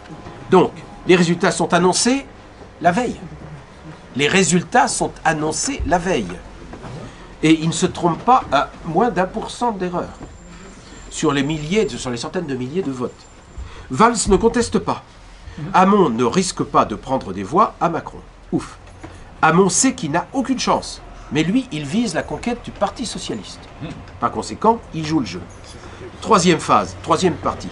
Speaker 2: Donc, les résultats sont annoncés la veille. Les résultats sont annoncés la veille. Et ils ne se trompent pas à moins d'1% d'erreur sur les centaines de milliers de votes. Valls ne conteste pas. Hamon ne risque pas de prendre des voix à Macron. Ouf. Hamon sait qu'il n'a aucune chance. Mais lui, il vise la conquête du Parti socialiste. Par conséquent, il joue le jeu. Troisième phase, troisième partie.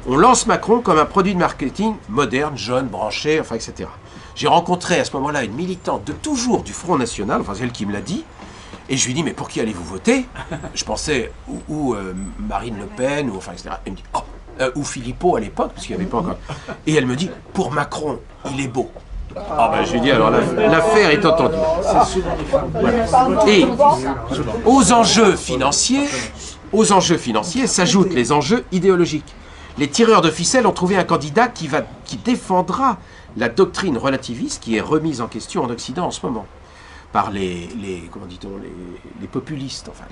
Speaker 2: On lance Macron comme un produit de marketing moderne, jeune, branché, enfin, etc. J'ai rencontré à ce moment-là une militante de toujours du Front National, enfin celle qui me l'a dit, et je lui dis, mais pour qui allez-vous voter? Je pensais, ou Marine Le Pen, ou enfin, etc. Elle me dit, ou Philippot à l'époque, parce qu'il n'y avait pas encore. Et elle me dit, pour Macron, il est beau. Ah ben je lui dis, alors l'affaire est entendue. Voilà. Et aux enjeux financiers s'ajoutent les enjeux idéologiques. Les tireurs de ficelle ont trouvé un candidat qui défendra la doctrine relativiste qui est remise en question en Occident en ce moment par les populistes. Enfin,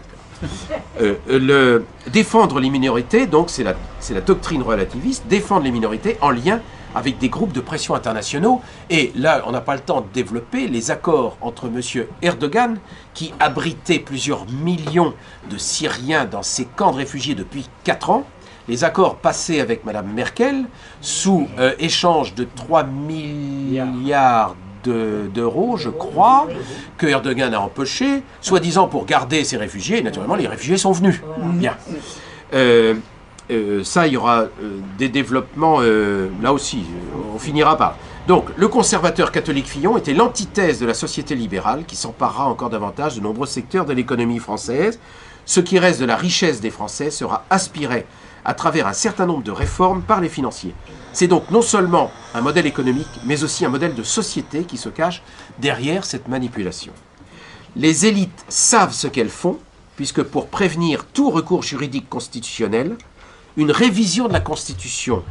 Speaker 2: défendre les minorités, donc c'est la doctrine relativiste, défendre les minorités en lien avec des groupes de pression internationaux. Et là, on n'a pas le temps de développer les accords entre M. Erdogan, qui abritait plusieurs millions de Syriens dans ses camps de réfugiés depuis 4 ans, les accords passés avec Mme Merkel, sous échange de 3 milliards d'euros, je crois, que Erdogan a empoché, soi-disant pour garder ses réfugiés. Et naturellement, les réfugiés sont venus. Bien. Ça, il y aura des développements, là aussi, on finira par. Donc, le conservateur catholique Fillon était l'antithèse de la société libérale qui s'emparera encore davantage de nombreux secteurs de l'économie française. Ce qui reste de la richesse des Français sera aspiré à travers un certain nombre de réformes par les financiers. C'est donc non seulement un modèle économique, mais aussi un modèle de société qui se cache derrière cette manipulation. Les élites savent ce qu'elles font, puisque pour prévenir tout recours juridique constitutionnel, une révision de la Constitution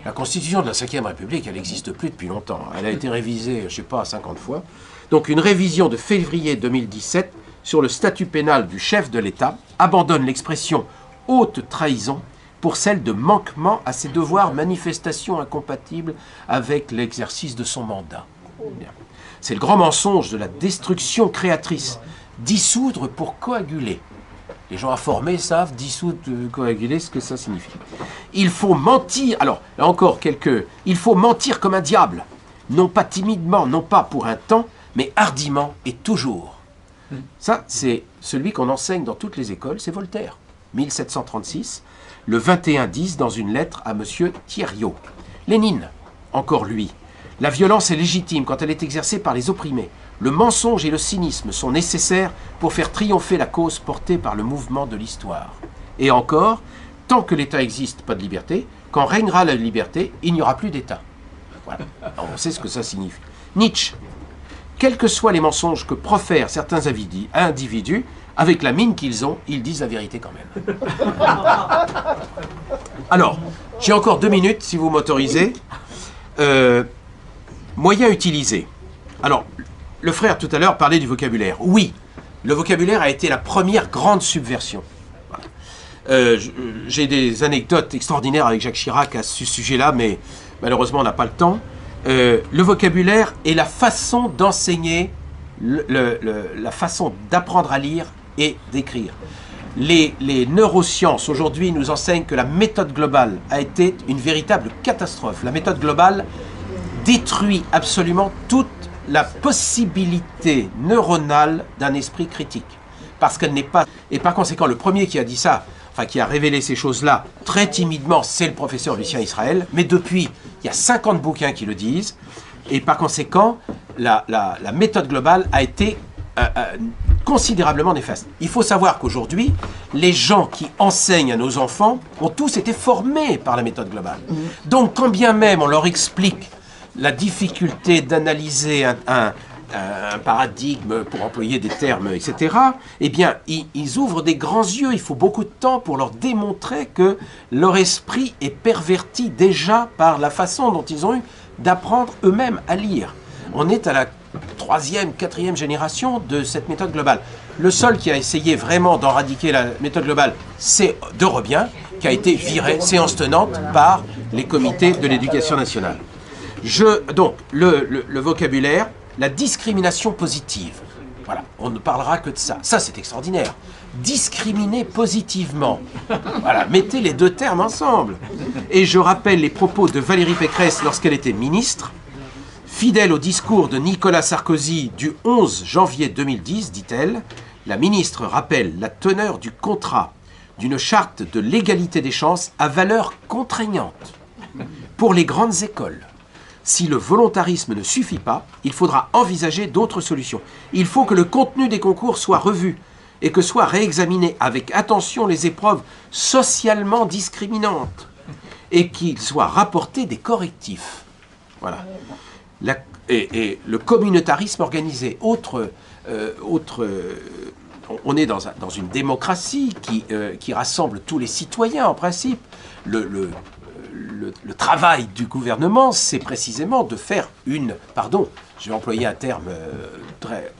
Speaker 2: de la Ve République, elle n'existe plus depuis longtemps. Elle a été révisée, je ne sais pas, 50 fois. Donc une révision de février 2017 sur le statut pénal du chef de l'État abandonne l'expression « haute trahison » pour celle de manquement à ses devoirs, manifestation incompatible avec l'exercice de son mandat. C'est le grand mensonge de la destruction créatrice. Dissoudre pour coaguler. Les gens informés savent dissoudre, coaguler, ce que ça signifie. Il faut mentir, alors là encore il faut mentir comme un diable, non pas timidement, non pas pour un temps, mais hardiment et toujours. Ça, c'est celui qu'on enseigne dans toutes les écoles, c'est Voltaire, 1736, le 21-10, dans une lettre à M. Thierriot. Lénine, encore lui. La violence est légitime quand elle est exercée par les opprimés. Le mensonge et le cynisme sont nécessaires pour faire triompher la cause portée par le mouvement de l'histoire. Et encore, tant que l'État existe, pas de liberté. Quand régnera la liberté, il n'y aura plus d'État. Voilà. Alors, on sait ce que ça signifie. Nietzsche. Quels que soient les mensonges que profèrent certains individus, avec la mine qu'ils ont, ils disent la vérité quand même. Alors, j'ai encore 2 minutes, si vous m'autorisez. Moyens utilisés. Alors, le frère tout à l'heure parlait du vocabulaire. Oui, le vocabulaire a été la première grande subversion. Voilà. J'ai des anecdotes extraordinaires avec Jacques Chirac à ce sujet-là, mais malheureusement on n'a pas le temps. Le vocabulaire est la façon d'enseigner, la façon d'apprendre à lire et d'écrire. Les neurosciences aujourd'hui nous enseignent que la méthode globale a été une véritable catastrophe. La méthode globale détruit absolument toute la possibilité neuronale d'un esprit critique. Parce qu'elle n'est pas... Et par conséquent, le premier qui a dit ça, enfin qui a révélé ces choses-là, très timidement, c'est le professeur Lucien Israël. Mais depuis, il y a 50 bouquins qui le disent. Et par conséquent, la méthode globale a été considérablement néfaste. Il faut savoir qu'aujourd'hui, les gens qui enseignent à nos enfants ont tous été formés par la méthode globale. Donc, quand bien même on leur explique la difficulté d'analyser un paradigme, pour employer des termes, etc., eh bien, ils ouvrent des grands yeux. Il faut beaucoup de temps pour leur démontrer que leur esprit est perverti déjà par la façon dont ils ont eu d'apprendre eux-mêmes à lire. On est à la 3e, 4e génération de cette méthode globale. Le seul qui a essayé vraiment d'éradiquer la méthode globale, c'est de Robien, qui a été viré, séance tenante, par les comités de l'éducation nationale. Donc, le vocabulaire, la discrimination positive. Voilà, on ne parlera que de ça. Ça, c'est extraordinaire. Discriminer positivement. Voilà, mettez les 2 termes ensemble. Et je rappelle les propos de Valérie Pécresse lorsqu'elle était ministre. Fidèle au discours de Nicolas Sarkozy du 11 janvier 2010, dit-elle, la ministre rappelle la teneur du contrat d'une charte de l'égalité des chances à valeur contraignante pour les grandes écoles. Si le volontarisme ne suffit pas, il faudra envisager d'autres solutions. Il faut que le contenu des concours soit revu et que soient réexaminées avec attention les épreuves socialement discriminantes et qu'il soit rapporté des correctifs. Voilà. Et le communautarisme organisé, on est dans une démocratie qui rassemble tous les citoyens en principe. Le travail du gouvernement, c'est précisément de faire pardon, je vais employer un terme,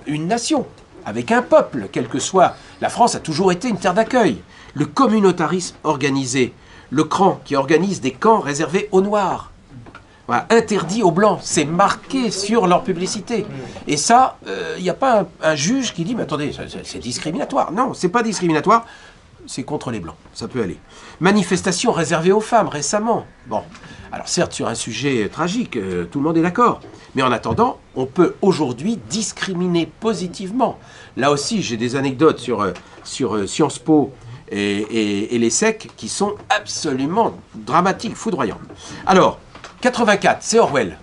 Speaker 2: une nation, avec un peuple, quel que soit. La France a toujours été une terre d'accueil. Le communautarisme organisé, le CRAN qui organise des camps réservés aux Noirs, voilà, interdit aux Blancs, c'est marqué sur leur publicité. Et ça, il n'y a pas un juge qui dit, mais attendez, c'est discriminatoire. Non, c'est pas discriminatoire. C'est contre les Blancs, ça peut aller. Manifestation réservée aux femmes, récemment. Bon, alors certes, sur un sujet tragique, tout le monde est d'accord. Mais en attendant, on peut aujourd'hui discriminer positivement. Là aussi, j'ai des anecdotes sur Sciences Po et l'ESSEC qui sont absolument dramatiques, foudroyantes. Alors, 84, c'est Orwell,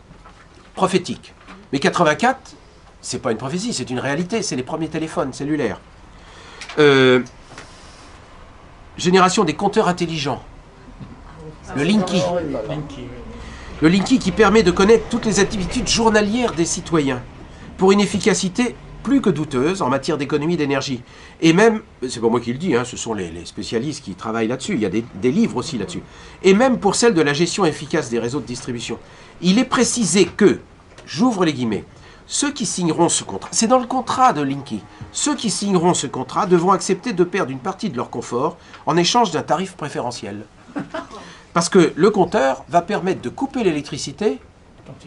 Speaker 2: prophétique. Mais 84, c'est pas une prophétie, c'est une réalité, c'est les premiers téléphones cellulaires. Génération des compteurs intelligents. Le Linky. Le Linky qui permet de connaître toutes les activités journalières des citoyens pour une efficacité plus que douteuse en matière d'économie d'énergie. Et même, c'est pas moi qui le dis, hein, ce sont les spécialistes qui travaillent là-dessus, il y a des livres aussi là-dessus. Et même pour celle de la gestion efficace des réseaux de distribution. Il est précisé que, j'ouvre les guillemets, ceux qui signeront ce contrat, c'est dans le contrat de Linky, ceux qui signeront ce contrat devront accepter de perdre une partie de leur confort en échange d'un tarif préférentiel. Parce que le compteur va permettre de couper l'électricité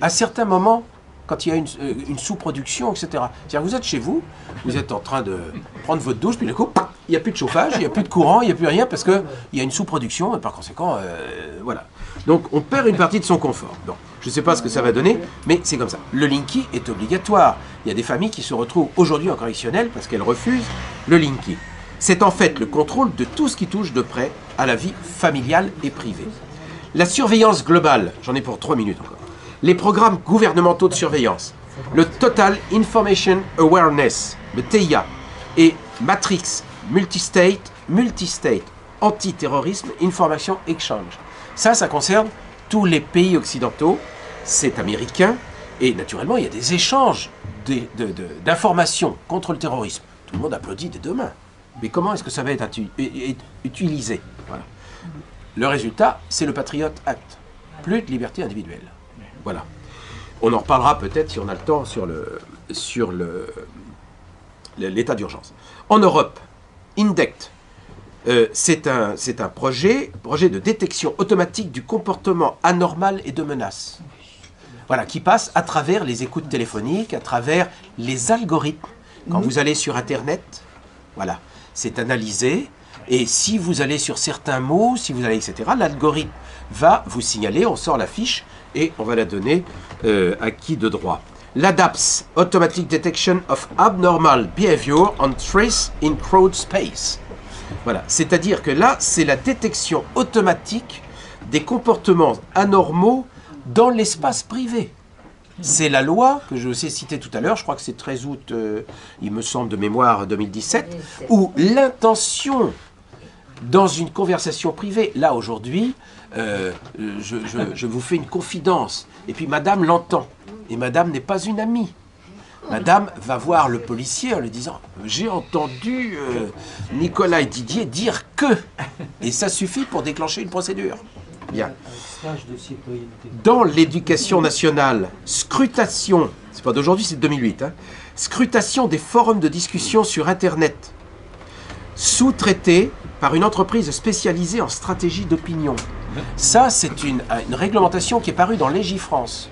Speaker 2: à certains moments quand il y a une sous-production, etc. C'est-à-dire vous êtes chez vous, vous êtes en train de prendre votre douche, puis du coup, il n'y a plus de chauffage, il n'y a plus de courant, il n'y a plus rien parce qu'il y a une sous-production et par conséquent, voilà. Donc on perd une partie de son confort. Bon, je ne sais pas ce que ça va donner, mais c'est comme ça. Le Linky est obligatoire. Il y a des familles qui se retrouvent aujourd'hui en correctionnel parce qu'elles refusent le Linky. C'est en fait le contrôle de tout ce qui touche de près à la vie familiale et privée. La surveillance globale, j'en ai pour 3 minutes encore. Les programmes gouvernementaux de surveillance, le Total Information Awareness, le TIA, et Matrix, Multistate, Anti-terrorisme, Information Exchange. Ça concerne tous les pays occidentaux, c'est américain, et naturellement, il y a des échanges d'informations contre le terrorisme. Tout le monde applaudit des deux mains. Mais comment est-ce que ça va être utilisé? Voilà. Le résultat, c'est le Patriot Act. Plus de liberté individuelle. Voilà. On en reparlera peut-être si on a le temps sur l'état d'urgence. En Europe, INDECT, c'est un projet de détection automatique du comportement anormal et de menace. Voilà, qui passe à travers les écoutes téléphoniques, à travers les algorithmes. Quand vous allez sur Internet, voilà, c'est analysé. Et si vous allez sur certains mots, si vous allez, etc., l'algorithme va vous signaler, on sort la fiche et on va la donner à qui de droit. L'ADAPS, Automatic Detection of Abnormal Behavior on Trace in Crowd Space. Voilà, c'est-à-dire que là, c'est la détection automatique des comportements anormaux dans l'espace privé. C'est la loi que je vous ai citée tout à l'heure, je crois que c'est 13 août, il me semble, de mémoire 2017, où l'intention dans une conversation privée, là aujourd'hui, je vous fais une confidence, et puis madame l'entend, et madame n'est pas une amie. Madame va voir le policier en lui disant « J'ai entendu Nicolas et Didier dire que… » Et ça suffit pour déclencher une procédure. Bien. Dans l'éducation nationale, scrutation, c'est pas d'aujourd'hui, c'est de 2008, hein, scrutation des forums de discussion sur Internet, sous-traité par une entreprise spécialisée en stratégie d'opinion. Ça, c'est une réglementation qui est parue dans Légifrance,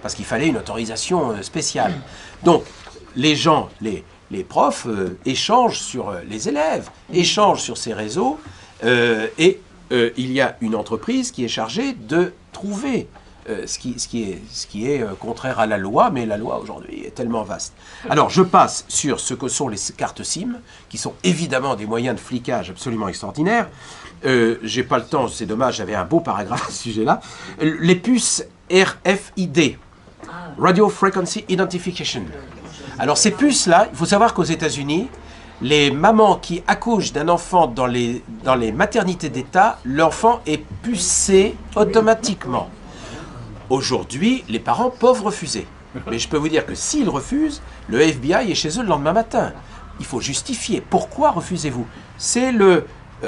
Speaker 2: parce qu'il fallait une autorisation spéciale. Donc, les gens, les profs échangent sur les élèves, échangent sur ces réseaux, et il y a une entreprise qui est chargée de trouver ce qui est contraire à la loi, mais la loi aujourd'hui est tellement vaste. Alors je passe sur ce que sont les cartes SIM, qui sont évidemment des moyens de flicage absolument extraordinaires. J'ai pas le temps, c'est dommage, j'avais un beau paragraphe à ce sujet-là. Les puces RFID, Radio Frequency Identification. Alors ces puces-là, il faut savoir qu'aux États-Unis, les mamans qui accouchent d'un enfant dans les maternités d'État, l'enfant est pucé automatiquement. Aujourd'hui, les parents peuvent refuser. Mais je peux vous dire que s'ils refusent, le FBI est chez eux le lendemain matin. Il faut justifier. Pourquoi refusez-vous? C'est le...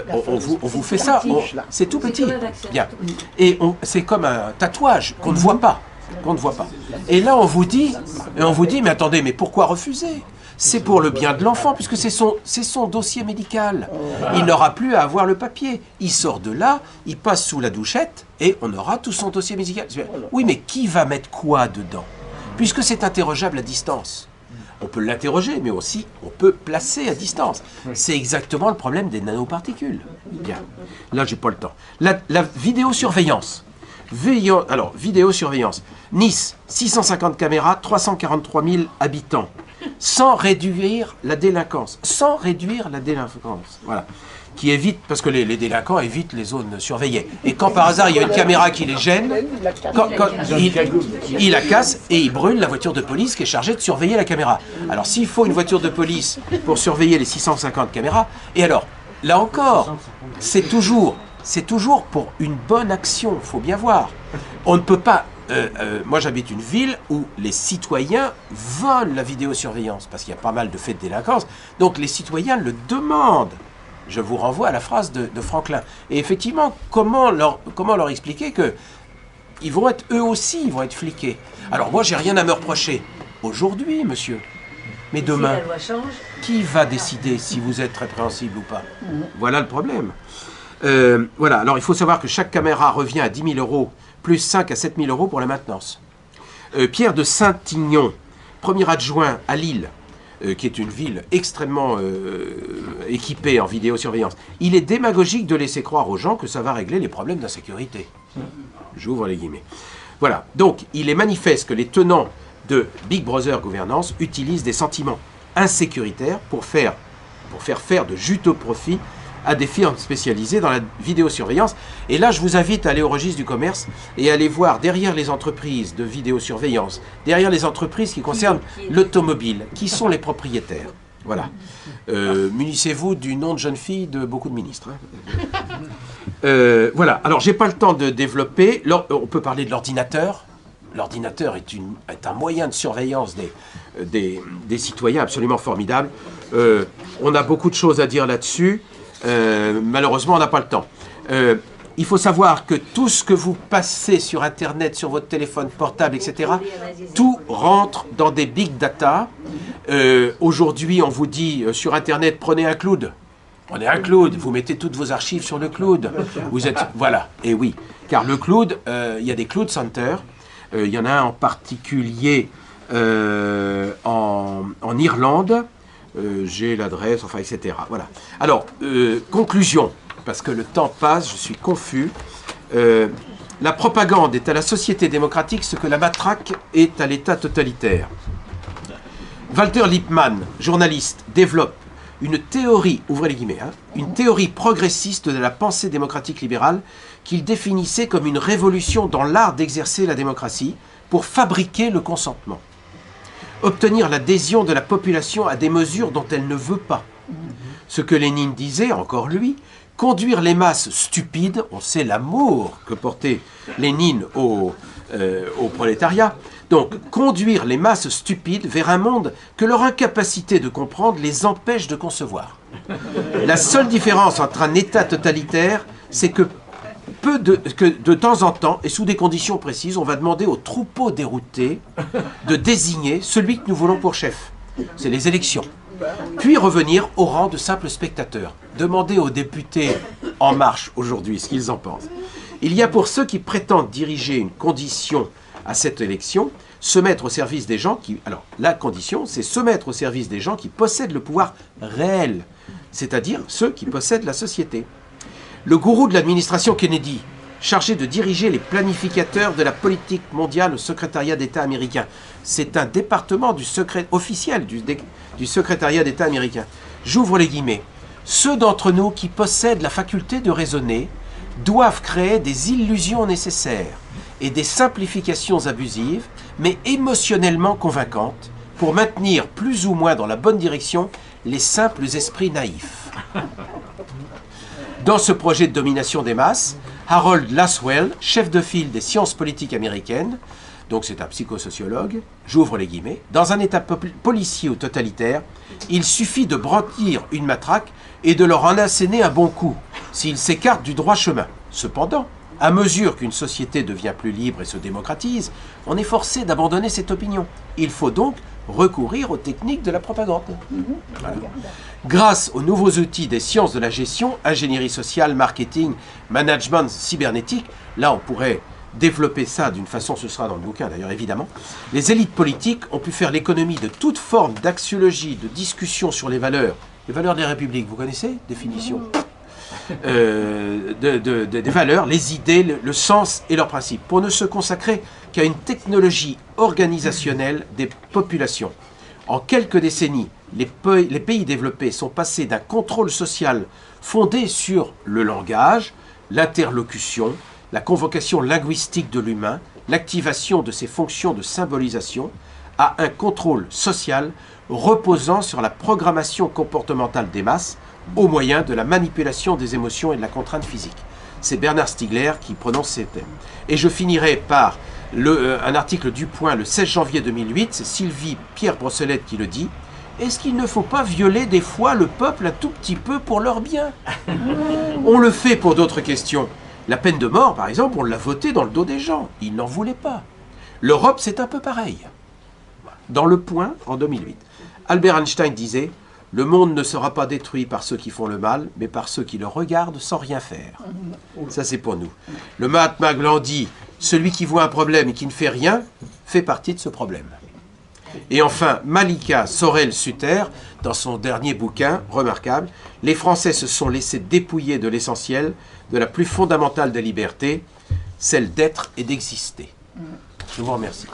Speaker 2: on vous fait ça. C'est tout petit. Bien. Et c'est comme un tatouage qu'on ne voit pas. Et là, on vous dit, mais attendez, mais pourquoi refuser? C'est pour le bien de l'enfant, puisque c'est son dossier médical. Il n'aura plus à avoir le papier. Il sort de là, il passe sous la douchette, et on aura tout son dossier médical. Oui, mais qui va mettre quoi dedans? Puisque c'est interrogeable à distance. On peut l'interroger, mais aussi on peut placer à distance. C'est exactement le problème des nanoparticules. Bien. Là, j'ai pas le temps. La vidéosurveillance. Alors, vidéosurveillance. Nice, 650 caméras, 343 000 habitants. Sans réduire la délinquance. Voilà. Qui évite, parce que les délinquants évitent les zones surveillées. Et quand par hasard il y a une caméra qui les gêne, il la casse et il brûle la voiture de police qui est chargée de surveiller la caméra. Alors s'il faut une voiture de police pour surveiller les 650 caméras, et alors, là encore, c'est toujours pour une bonne action, il faut bien voir. On ne peut pas... moi j'habite une ville où les citoyens volent la vidéosurveillance, parce qu'il y a pas mal de faits de délinquance, donc les citoyens le demandent. Je vous renvoie à la phrase de Franklin. Et effectivement, comment leur expliquer que ils vont être, eux aussi, ils vont être fliqués. Alors moi j'ai rien à me reprocher. Aujourd'hui, monsieur. Mais demain, si la loi change, qui va décider si vous êtes répréhensible ou pas? Voilà le problème. Voilà, alors il faut savoir que chaque caméra revient à 10 000 € plus 5 à 7 000 € pour la maintenance. Pierre de Saint-Ignon, premier adjoint à Lille, qui est une ville extrêmement équipée en vidéosurveillance. Il est démagogique de laisser croire aux gens que ça va régler les problèmes d'insécurité. J'ouvre les guillemets. Voilà, donc il est manifeste que les tenants de Big Brother Gouvernance utilisent des sentiments insécuritaires pour faire de juteux profit à des firmes spécialisées dans la vidéosurveillance. Et là, je vous invite à aller au registre du commerce et aller voir derrière les entreprises de vidéosurveillance, derrière les entreprises qui concernent l'automobile, qui sont les propriétaires. Voilà. Munissez-vous du nom de jeune fille de beaucoup de ministres. Voilà. Alors, j'ai pas le temps de développer. On peut parler de l'ordinateur. L'ordinateur est un moyen de surveillance des citoyens absolument formidable. On a beaucoup de choses à dire là-dessus. Malheureusement, on n'a pas le temps. Il faut savoir que tout ce que vous passez sur Internet, sur votre téléphone portable, etc., tout rentre dans des big data. Aujourd'hui, on vous dit sur Internet, prenez un cloud. Prenez un cloud, vous mettez toutes vos archives sur le cloud. Vous êtes, voilà, et oui. Car le cloud, il y a des cloud centers. Il y en a un en particulier en Irlande. J'ai l'adresse, enfin, etc. Voilà. Alors, conclusion, parce que le temps passe, je suis confus. La propagande est à la société démocratique ce que la matraque est à l'État totalitaire. Walter Lippmann, journaliste, développe une théorie, ouvrez les guillemets, une théorie progressiste de la pensée démocratique libérale qu'il définissait comme une révolution dans l'art d'exercer la démocratie pour fabriquer le consentement. Obtenir l'adhésion de la population à des mesures dont elle ne veut pas. Ce que Lénine disait, encore lui, conduire les masses stupides, on sait l'amour que portait Lénine au prolétariat, donc conduire les masses stupides vers un monde que leur incapacité de comprendre les empêche de concevoir. La seule différence entre un État totalitaire, c'est que de temps en temps, et sous des conditions précises, on va demander aux troupeaux déroutés de désigner celui que nous voulons pour chef. C'est les élections. Puis revenir au rang de simples spectateurs. Demander aux députés En Marche aujourd'hui ce qu'ils en pensent. Il y a pour ceux qui prétendent diriger une condition à cette élection, se mettre au service des gens qui... Alors, la condition, c'est se mettre au service des gens qui possèdent le pouvoir réel, c'est-à-dire ceux qui possèdent la société. Le gourou de l'administration Kennedy, chargé de diriger les planificateurs de la politique mondiale au secrétariat d'État américain. C'est un département du secret officiel du secrétariat d'État américain. J'ouvre les guillemets. Ceux d'entre nous qui possèdent la faculté de raisonner doivent créer des illusions nécessaires et des simplifications abusives, mais émotionnellement convaincantes, pour maintenir plus ou moins dans la bonne direction les simples esprits naïfs. Dans ce projet de domination des masses, Harold Laswell, chef de file des sciences politiques américaines, donc c'est un psychosociologue, j'ouvre les guillemets, dans un état policier ou totalitaire, il suffit de brandir une matraque et de leur en asséner un bon coup, s'ils s'écartent du droit chemin. Cependant, à mesure qu'une société devient plus libre et se démocratise, on est forcé d'abandonner cette opinion. Il faut donc recourir aux techniques de la propagande. Voilà. Grâce aux nouveaux outils des sciences de la gestion, ingénierie sociale, marketing, management cybernétique, là on pourrait développer ça d'une façon, ce sera dans le bouquin d'ailleurs évidemment, les élites politiques ont pu faire l'économie de toute forme d'axiologie, de discussion sur les valeurs des républiques, vous connaissez? Définition. Des valeurs, les idées, le sens et leurs principes, pour ne se consacrer qu'à une technologie organisationnelle des populations. En quelques décennies, les pays développés sont passés d'un contrôle social fondé sur le langage, l'interlocution, la convocation linguistique de l'humain, l'activation de ses fonctions de symbolisation, à un contrôle social reposant sur la programmation comportementale des masses, au moyen de la manipulation des émotions et de la contrainte physique. C'est Bernard Stiegler qui prononce ces thèmes. Et je finirai par un article du Point le 16 janvier 2008, c'est Sylvie Pierre Brossolette qui le dit. Est-ce qu'il ne faut pas violer des fois le peuple un tout petit peu pour leur bien? On le fait pour d'autres questions. La peine de mort, par exemple, on l'a votée dans le dos des gens. Ils n'en voulaient pas. L'Europe, c'est un peu pareil. Dans le Point, en 2008, Albert Einstein disait « Le monde ne sera pas détruit par ceux qui font le mal, mais par ceux qui le regardent sans rien faire. » Ça, c'est pour nous. Le Mahatma Gandhi, celui qui voit un problème et qui ne fait rien, fait partie de ce problème. Et enfin, Malika Sorel-Sutter, dans son dernier bouquin, remarquable, « Les Français se sont laissés dépouiller de l'essentiel, de la plus fondamentale des libertés, celle d'être et d'exister. » Je vous remercie.